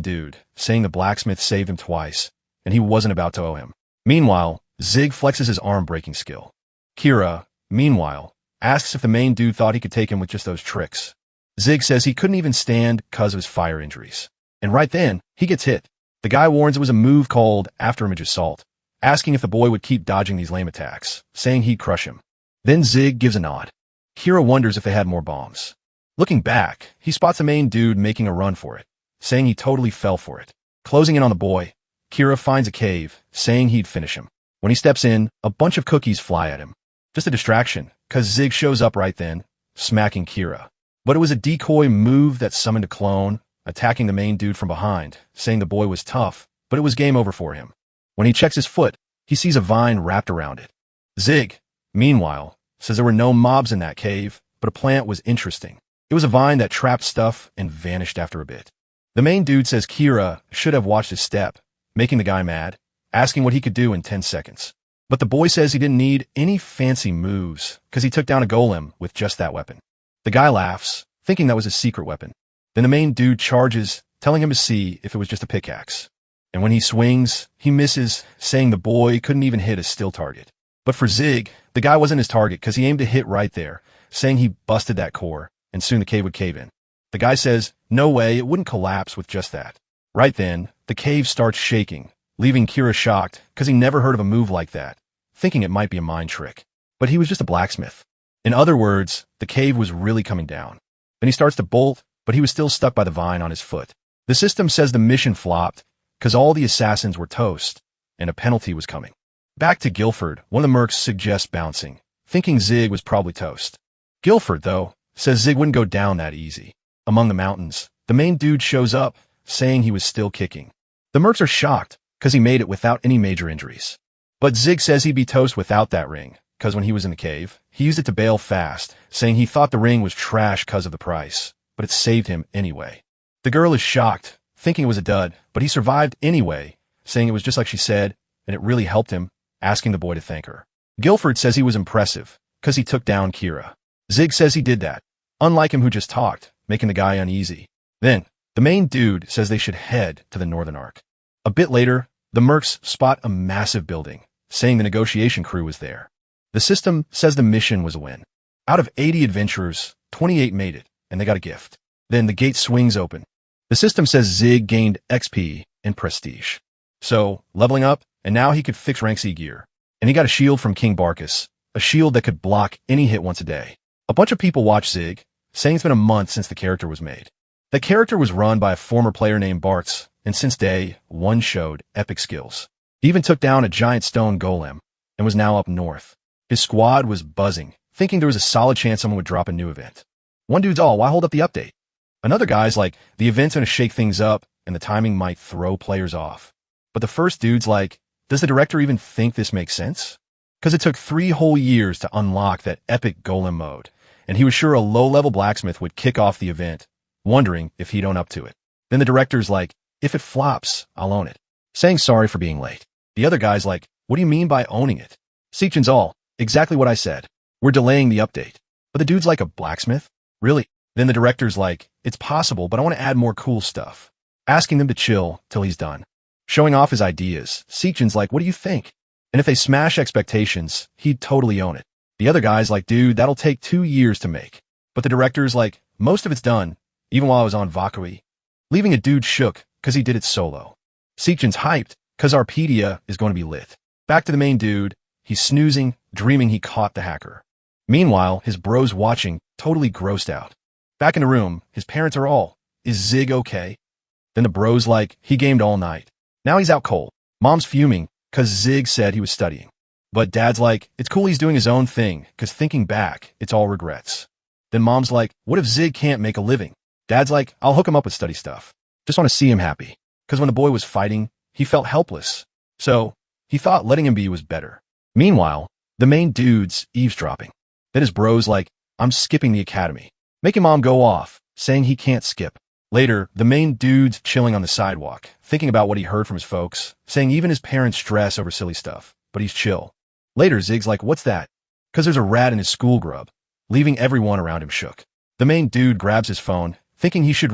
S1: dude, saying the blacksmith saved him twice, and he wasn't about to owe him. Meanwhile, Zig flexes his arm-breaking skill. Kira, meanwhile, asks if the main dude thought he could take him with just those tricks. Zig says he couldn't even stand because of his fire injuries. And right then, he gets hit. The guy warns it was a move called after-image assault, asking if the boy would keep dodging these lame attacks, saying he'd crush him. Then Zig gives a nod. Kira wonders if they had more bombs. Looking back, he spots the main dude making a run for it, saying he totally fell for it. Closing in on the boy, Kira finds a cave, saying he'd finish him. When he steps in, a bunch of cookies fly at him. Just a distraction, cause Zig shows up right then, smacking Kira. But it was a decoy move that summoned a clone, attacking the main dude from behind, saying the boy was tough, but it was game over for him. When he checks his foot, he sees a vine wrapped around it. Zig, meanwhile, says there were no mobs in that cave, but a plant was interesting. It was a vine that trapped stuff and vanished after a bit. The main dude says Kira should have watched his step, making the guy mad, asking what he could do in 10 seconds. But the boy says he didn't need any fancy moves, because he took down a golem with just that weapon. The guy laughs, thinking that was his secret weapon. Then the main dude charges, telling him to see if it was just a pickaxe. And when he swings, he misses, saying the boy couldn't even hit a still target. But for Zig, the guy wasn't his target because he aimed to hit right there, saying he busted that core, and soon the cave would cave in. The guy says, no way, it wouldn't collapse with just that. Right then, the cave starts shaking, leaving Kira shocked because he never heard of a move like that, thinking it might be a mind trick. But he was just a blacksmith. In other words, the cave was really coming down. Then he starts to bolt, but he was still stuck by the vine on his foot. The system says the mission flopped because all the assassins were toast, and a penalty was coming. Back to Guilford, one of the mercs suggests bouncing, thinking Zig was probably toast. Guilford, though, says Zig wouldn't go down that easy. Among the mountains, the main dude shows up, saying he was still kicking. The mercs are shocked because he made it without any major injuries. But Zig says he'd be toast without that ring, because when he was in the cave, he used it to bail fast, saying he thought the ring was trash because of the price, but it saved him anyway. The girl is shocked, thinking it was a dud, but he survived anyway, saying it was just like she said, and it really helped him, asking the boy to thank her. Guilford says he was impressive, because he took down Kira. Zig says he did that, unlike him who just talked, making the guy uneasy. Then, the main dude says they should head to the Northern Arc. A bit later, the mercs spot a massive building, saying the negotiation crew was there. The system says the mission was a win. Out of 80 adventurers, 28 made it, and they got a gift. Then the gate swings open. The system says Zig gained XP and prestige. So, leveling up, and now he could fix rank C gear. And he got a shield from King Barkus, a shield that could block any hit once a day. A bunch of people watch Zig, saying it's been a month since the character was made. The character was run by a former player named Bartz, and since day one showed epic skills. He even took down a giant stone golem, and was now up north. His squad was buzzing, thinking there was a solid chance someone would drop a new event. One dude's all, why hold up the update? Another guy's like, the event's gonna shake things up, and the timing might throw players off. But the first dude's like, does the director even think this makes sense? Because it took 3 whole years to unlock that epic golem mode, and he was sure a low-level blacksmith would kick off the event, wondering if he'd own up to it. Then the director's like, if it flops, I'll own it. Saying sorry for being late. The other guy's like, what do you mean by owning it? Seichin's all, exactly what I said. We're delaying the update. But the dude's like, a blacksmith? Really? Then the director's like, it's possible, but I want to add more cool stuff. Asking them to chill till he's done. Showing off his ideas, Seichin's like, what do you think? And if they smash expectations, he'd totally own it. The other guy's like, dude, that'll take 2 years to make. But the director's like, most of it's done, even while I was on Valkyrie. Leaving a dude shook, cause he did it solo. Seichin's hyped, cause Arpedia is going to be lit. Back to the main dude, he's snoozing, dreaming he caught the hacker. Meanwhile, his bro's watching, totally grossed out. Back in the room, his parents are all, is Zig okay? Then the bro's like, he gamed all night. Now he's out cold. Mom's fuming, cause Zig said he was studying. But dad's like, it's cool he's doing his own thing, cause thinking back, it's all regrets. Then mom's like, what if Zig can't make a living? Dad's like, I'll hook him up with study stuff. Just want to see him happy. Cause when the boy was fighting, he felt helpless. So, he thought letting him be was better. Meanwhile, the main dude's eavesdropping. Then his bro's like, I'm skipping the academy. Making mom go off, saying he can't skip. Later, the main dude's chilling on the sidewalk, thinking about what he heard from his folks, saying even his parents stress over silly stuff, but he's chill. Later, Zig's like, what's that? Cause there's a rat in his school grub, leaving everyone around him shook. The main dude grabs his phone, thinking he should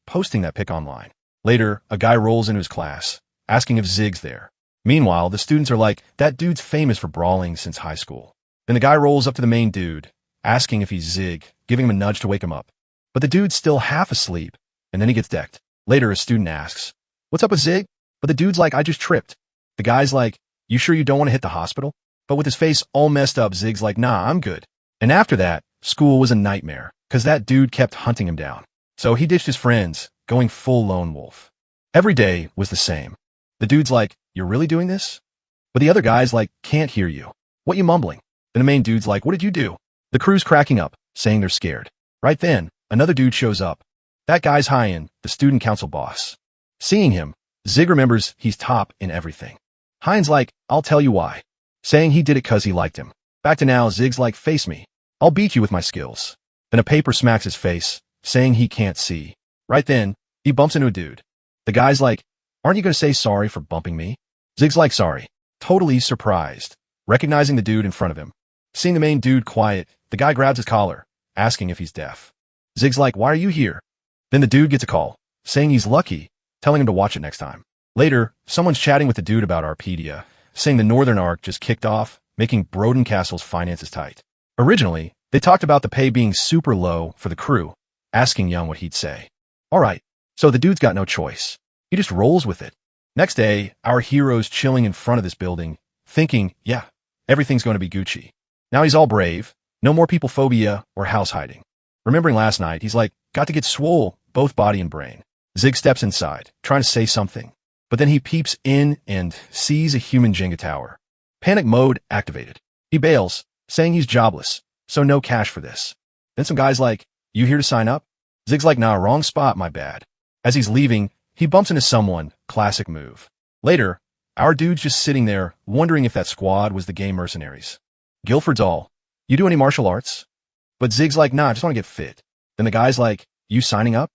S1: posting that pic online. Later, a guy rolls into his class, asking if Zig's there. Meanwhile, the students are like, that dude's famous for brawling since high school. Then the guy rolls up to the main dude, asking if he's Zig, giving him a nudge to wake him up. But the dude's still half asleep, and then he gets decked. Later, a student asks, what's up with Zig? But the dude's like, I just tripped. The guy's like, you sure you don't want to hit the hospital? But with his face all messed up, Zig's like, nah, I'm good. And after that, school was a nightmare, cause that dude kept hunting him down. So he ditched his friends, going full lone wolf. Every day was the same. The dude's like, you're really doing this? But the other guy's like, can't hear you. What you mumbling? Then the main dude's like, what did you do? The crew's cracking up, saying they're scared. Right then, another dude shows up. That guy's Hyan, the student council boss. Seeing him, Zig remembers he's top in everything. Hyan's like, I'll tell you why. Saying he did it cause he liked him. Back to now, Zig's like, face me. I'll beat you with my skills. Then a paper smacks his face, saying he can't see. Right then, he bumps into a dude. The guy's like, aren't you going to say sorry for bumping me? Zig's like, sorry. Totally surprised, recognizing the dude in front of him. Seeing the main dude quiet, the guy grabs his collar, asking if he's deaf. Zig's like, why are you here? Then the dude gets a call, saying he's lucky, telling him to watch it next time. Later, someone's chatting with the dude about Arpedia, saying the Northern Arc just kicked off, making Broden Castle's finances tight. Originally, they talked about the pay being super low for the crew, asking Young what he'd say. Alright, so the dude's got no choice. He just rolls with it. Next day, our hero's chilling in front of this building, thinking, yeah, everything's going to be Gucci. Now he's all brave, no more people phobia or house hiding. Remembering last night, he's like, got to get swole, both body and brain. Zig steps inside, trying to say something, but then he peeps in and sees a human Jenga tower. Panic mode activated. He bails, saying he's jobless, so no cash for this. Then some guy's like, you here to sign up? Zig's like, nah, wrong spot, my bad. As he's leaving, he bumps into someone, classic move. Later, our dude's just sitting there, wondering if that squad was the gay mercenaries. Guilford's all, you do any martial arts? But Zig's like, nah, I just want to get fit. Then the guy's like, you signing up?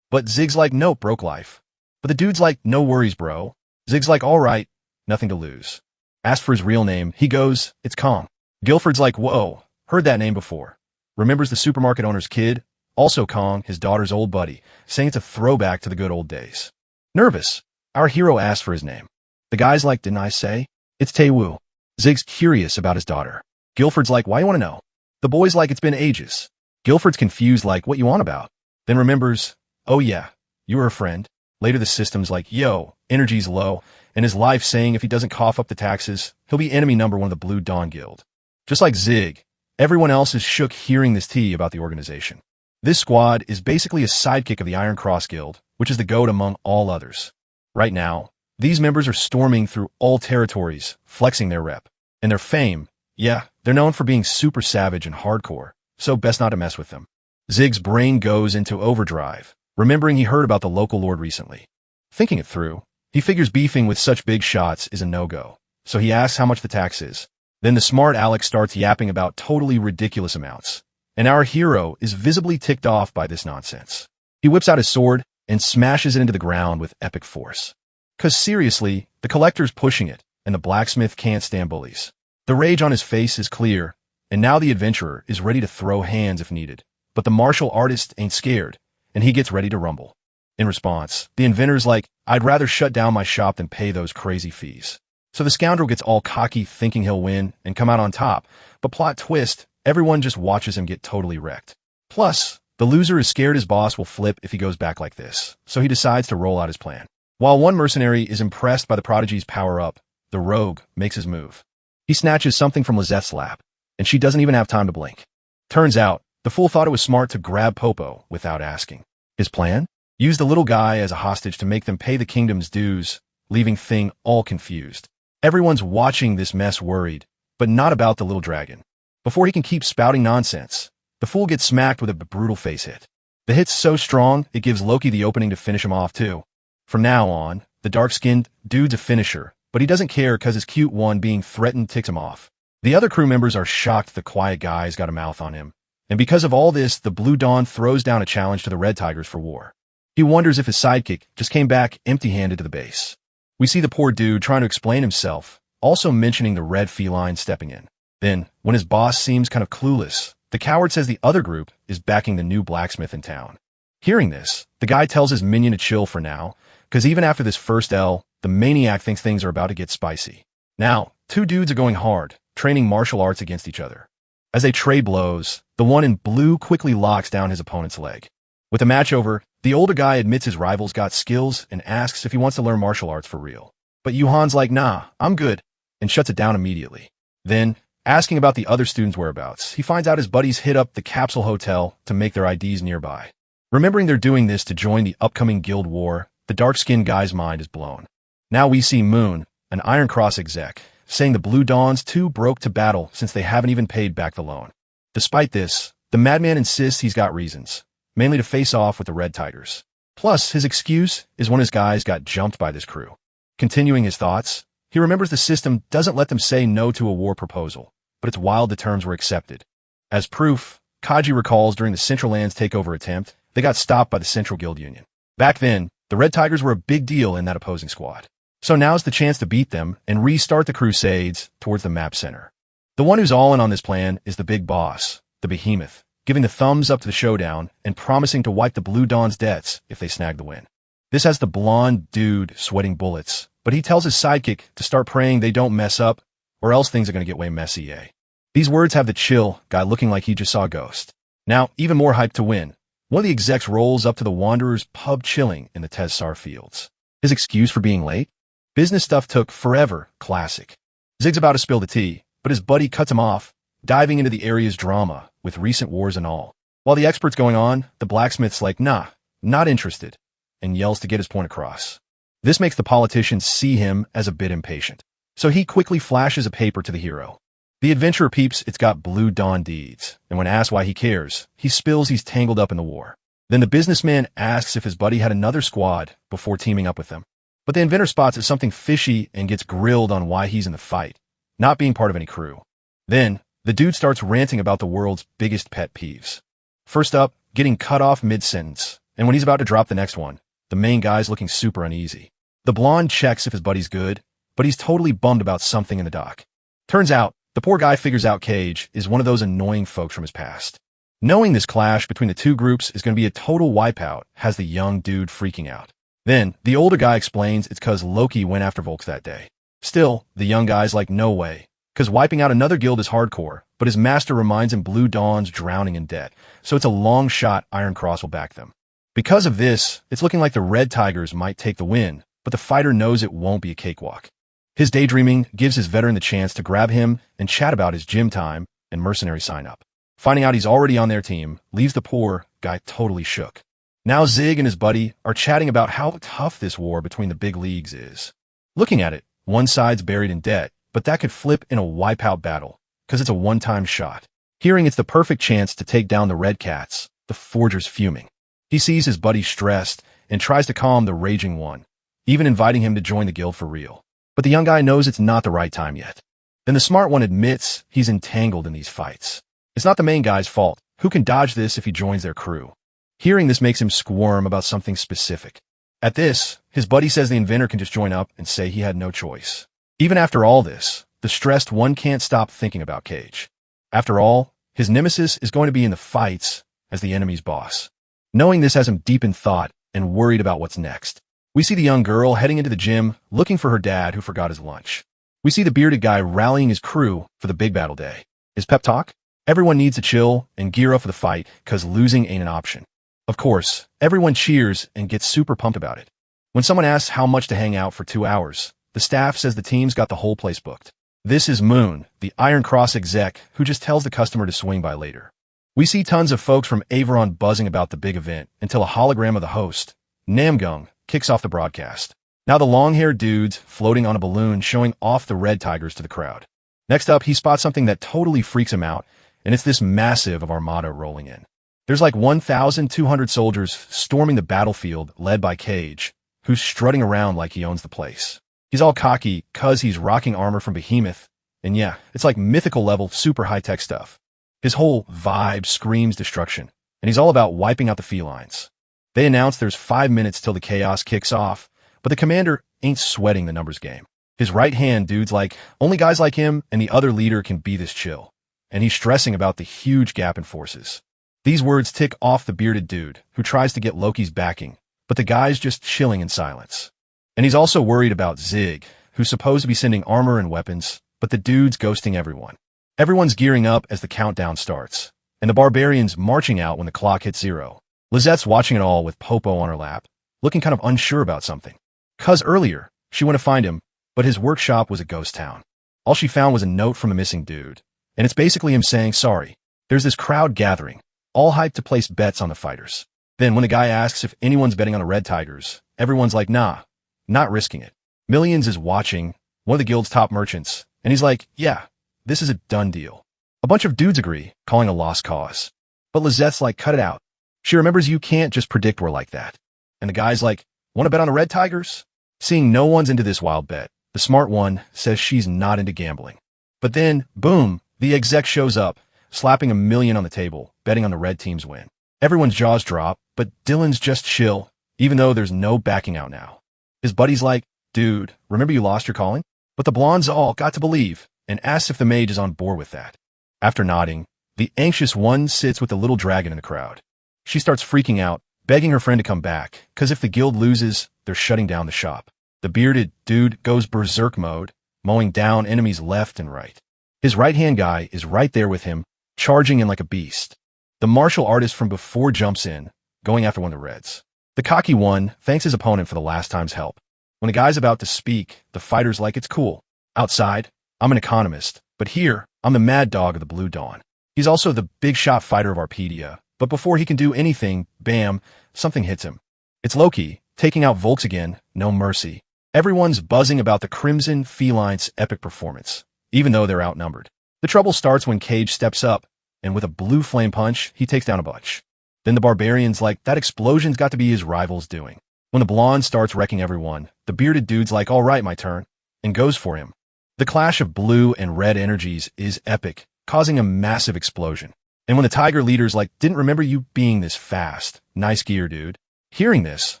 S1: But Zig's like, nope, broke life. But the dude's like, no worries, bro. Zig's like, all right, nothing to lose. Asked for his real name, he goes, it's Kong. Guilford's like, whoa, heard that name before. Remembers the supermarket owner's kid, also Kong, his daughter's old buddy, saying it's a throwback to the good old days. Nervous, our hero asks for his name. The guy's like, didn't I say? It's Tae-woo. Zig's curious about his daughter. Guilford's like, why you want to know? The boy's like, it's been ages. Guilford's confused like, what you on about? Then remembers, oh yeah, you were a friend. Later the system's like, yo, energy's low, and his life saying if he doesn't cough up the taxes, he'll be enemy number 1 of the Blue Dawn Guild. Just like Zig, everyone else is shook hearing this tea about the organization. This squad is basically a sidekick of the Iron Cross Guild, which is the goat among all others. Right now, these members are storming through all territories, flexing their rep. And their fame, yeah, they're known for being super savage and hardcore, so best not to mess with them. Zig's brain goes into overdrive, remembering he heard about the local lord recently. Thinking it through, he figures beefing with such big shots is a no-go, so he asks how much the tax is. Then the smart Alex starts yapping about totally ridiculous amounts, and our hero is visibly ticked off by this nonsense. He whips out his sword and smashes it into the ground with epic force. 'Cause seriously, the collector's pushing it, and the blacksmith can't stand bullies. The rage on his face is clear, and now the adventurer is ready to throw hands if needed. But the martial artist ain't scared, and he gets ready to rumble. In response, the inventor's like, I'd rather shut down my shop than pay those crazy fees. So the scoundrel gets all cocky thinking he'll win and come out on top, but plot twist, everyone just watches him get totally wrecked. Plus, the loser is scared his boss will flip if he goes back like this, so he decides to roll out his plan. While one mercenary is impressed by the prodigy's power-up, the rogue makes his move. He snatches something from Lizette's lap, and she doesn't even have time to blink. Turns out, the fool thought it was smart to grab Popo without asking. His plan? Use the little guy as a hostage to make them pay the kingdom's dues, leaving Thing all confused. Everyone's watching this mess worried, but not about the little dragon. Before he can keep spouting nonsense, the fool gets smacked with a brutal face hit. The hit's so strong, it gives Loki the opening to finish him off too. From now on, the dark-skinned dude's a finisher, but he doesn't care because his cute one being threatened ticks him off. The other crew members are shocked the quiet guy's got a mouth on him. And because of all this, the Blue Dawn throws down a challenge to the Red Tigers for war. He wonders if his sidekick just came back empty-handed to the base. We see the poor dude trying to explain himself, also mentioning the red feline stepping in. Then, when his boss seems kind of clueless, the coward says the other group is backing the new blacksmith in town. Hearing this, the guy tells his minion to chill for now, because even after this first L, the maniac thinks things are about to get spicy. Now, two dudes are going hard, training martial arts against each other. As they trade blows, the one in blue quickly locks down his opponent's leg. With the match over, the older guy admits his rival's got skills and asks if he wants to learn martial arts for real. But Yuhan's like, nah, I'm good, and shuts it down immediately. Then, asking about the other students' whereabouts, he finds out his buddies hit up the capsule hotel to make their IDs nearby. Remembering they're doing this to join the upcoming guild war, the dark-skinned guy's mind is blown. Now we see Moon, an Iron Cross exec, saying the Blue Dawns too broke to battle since they haven't even paid back the loan. Despite this, the madman insists he's got reasons, mainly to face off with the Red Tigers. Plus, his excuse is when his guys got jumped by this crew. Continuing his thoughts, he remembers the system doesn't let them say no to a war proposal, but it's wild the terms were accepted. As proof, Kaji recalls during the Central Lands takeover attempt, they got stopped by the Central Guild Union. Back then, the Red Tigers were a big deal in that opposing squad. So now's the chance to beat them and restart the crusades towards the map center. The one who's all in on this plan is the big boss, the behemoth, giving the thumbs up to the showdown and promising to wipe the Blue Dawn's debts if they snag the win. This has the blonde dude sweating bullets, but he tells his sidekick to start praying they don't mess up, or else things are going to get way messy, eh? These words have the chill guy looking like he just saw a ghost. Now, even more hyped to win, one of the execs rolls up to the Wanderer's pub chilling in the Tezsar fields. His excuse for being late? Business stuff took forever, classic. Zig's about to spill the tea, but his buddy cuts him off, diving into the area's drama, with recent wars and all. While the expert's going on, the blacksmith's like, nah, not interested, and yells to get his point across. This makes the politician see him as a bit impatient. So he quickly flashes a paper to the hero. The adventurer peeps it's got Blue Dawn deeds, and when asked why he cares, he spills he's tangled up in the war. Then the businessman asks if his buddy had another squad before teaming up with them. But the inventor spots it something fishy and gets grilled on why he's in the fight, not being part of any crew. Then, the dude starts ranting about the world's biggest pet peeves. First up, getting cut off mid-sentence, and when he's about to drop the next one, the main guy's looking super uneasy. The blonde checks if his buddy's good, but he's totally bummed about something in the dock. Turns out, the poor guy figures out Cage is one of those annoying folks from his past. Knowing this clash between the two groups is going to be a total wipeout has the young dude freaking out. Then, the older guy explains it's because Loki went after Volks that day. Still, the young guy's like, no way, because wiping out another guild is hardcore, but his master reminds him Blue Dawn's drowning in debt, so it's a long shot Iron Cross will back them. Because of this, it's looking like the Red Tigers might take the win, but the fighter knows it won't be a cakewalk. His daydreaming gives his veteran the chance to grab him and chat about his gym time and mercenary sign-up. Finding out he's already on their team leaves the poor guy totally shook. Now Zig and his buddy are chatting about how tough this war between the big leagues is. Looking at it, one side's buried in debt, but that could flip in a wipeout battle, because it's a one-time shot. Hearing it's the perfect chance to take down the Red Cats, the forger's fuming. He sees his buddy stressed and tries to calm the raging one, even inviting him to join the guild for real. But the young guy knows it's not the right time yet. Then the smart one admits he's entangled in these fights. It's not the main guy's fault. Who can dodge this if he joins their crew? Hearing this makes him squirm about something specific. At this, his buddy says the inventor can just join up and say he had no choice. Even after all this, the stressed one can't stop thinking about Cage. After all, his nemesis is going to be in the fights as the enemy's boss. Knowing this has him deep in thought and worried about what's next. We see the young girl heading into the gym looking for her dad who forgot his lunch. We see the bearded guy rallying his crew for the big battle day. His pep talk? Everyone needs to chill and gear up for the fight because losing ain't an option. Of course, everyone cheers and gets super pumped about it. When someone asks how much to hang out for 2 hours, the staff says the team's got the whole place booked. This is Moon, the Iron Cross exec, who just tells the customer to swing by later. We see tons of folks from Averon buzzing about the big event until a hologram of the host, Namgung, kicks off the broadcast. Now the long-haired dude's floating on a balloon showing off the red tigers to the crowd. Next up, he spots something that totally freaks him out, and it's this massive of armada rolling in. There's like 1,200 soldiers storming the battlefield led by Cage, who's strutting around like he owns the place. He's all cocky 'cause he's rocking armor from Behemoth, and yeah, it's like mythical level super high-tech stuff. His whole vibe screams destruction, and he's all about wiping out the felines. They announce there's 5 minutes till the chaos kicks off, but the commander ain't sweating the numbers game. His right-hand dude's like, only guys like him and the other leader can be this chill, and he's stressing about the huge gap in forces. These words tick off the bearded dude, who tries to get Loki's backing, but the guy's just chilling in silence. And he's also worried about Zig, who's supposed to be sending armor and weapons, but the dude's ghosting everyone. Everyone's gearing up as the countdown starts, and the barbarian's marching out when the clock hits 0. Lizette's watching it all with Popo on her lap, looking kind of unsure about something. 'Cause earlier, she went to find him, but his workshop was a ghost town. All she found was a note from a missing dude, and it's basically him saying sorry. There's this crowd gathering, all hyped to place bets on the fighters. Then when the guy asks if anyone's betting on the Red Tigers, everyone's like, nah, not risking it. Millions is watching, one of the guild's top merchants, and he's like, yeah, this is a done deal. A bunch of dudes agree, calling a lost cause. But Lizette's like, cut it out. She remembers you can't just predict war like that. And the guy's like, want to bet on the Red Tigers? Seeing no one's into this wild bet, the smart one says she's not into gambling. But then, boom, the exec shows up, slapping $1 million on the table, betting on the red team's win. Everyone's jaws drop, but Dylan's just chill, even though there's no backing out now. His buddy's like, dude, remember you lost your calling? But the blondes all got to believe, and asks if the mage is on board with that. After nodding, the anxious one sits with the little dragon in the crowd. She starts freaking out, begging her friend to come back, 'cause if the guild loses, they're shutting down the shop. The bearded dude goes berserk mode, mowing down enemies left and right. His right-hand guy is right there with him, charging in like a beast. The martial artist from before jumps in, going after one of the reds. The cocky one thanks his opponent for the last time's help. When the guy's about to speak, the fighter's like, it's cool. Outside, I'm an economist, but here, I'm the mad dog of the Blue Dawn. He's also the big shot fighter of Arpedia, but before he can do anything, bam, something hits him. It's Loki, taking out Volks again, no mercy. Everyone's buzzing about the Crimson Felines' epic performance, even though they're outnumbered. The trouble starts when Cage steps up, and with a blue flame punch, he takes down a bunch. Then the barbarian's like, that explosion's got to be his rival's doing. When the blonde starts wrecking everyone, the bearded dude's like, all right, my turn, and goes for him. The clash of blue and red energies is epic, causing a massive explosion. And when the tiger leader's like, didn't remember you being this fast. Nice gear, dude. Hearing this,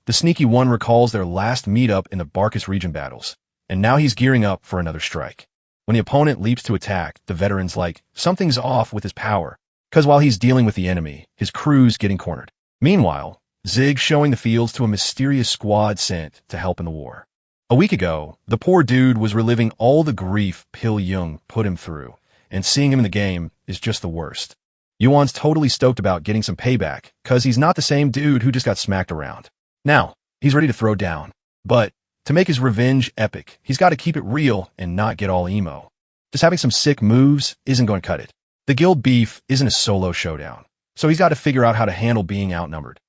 S1: the sneaky one recalls their last meetup in the Barcus region battles, and now he's gearing up for another strike. When the opponent leaps to attack, the veteran's like, something's off with his power, 'cause while he's dealing with the enemy, his crew's getting cornered. Meanwhile, Zig's showing the fields to a mysterious squad sent to help in the war. A week ago, the poor dude was reliving all the grief Pil Jung put him through, and seeing him in the game is just the worst. Yuan's totally stoked about getting some payback, 'cause he's not the same dude who just got smacked around. Now, he's ready to throw down. But, to make his revenge epic, he's got to keep it real and not get all emo. Just having some sick moves isn't going to cut it. The guild beef isn't a solo showdown, so he's got to figure out how to handle being outnumbered.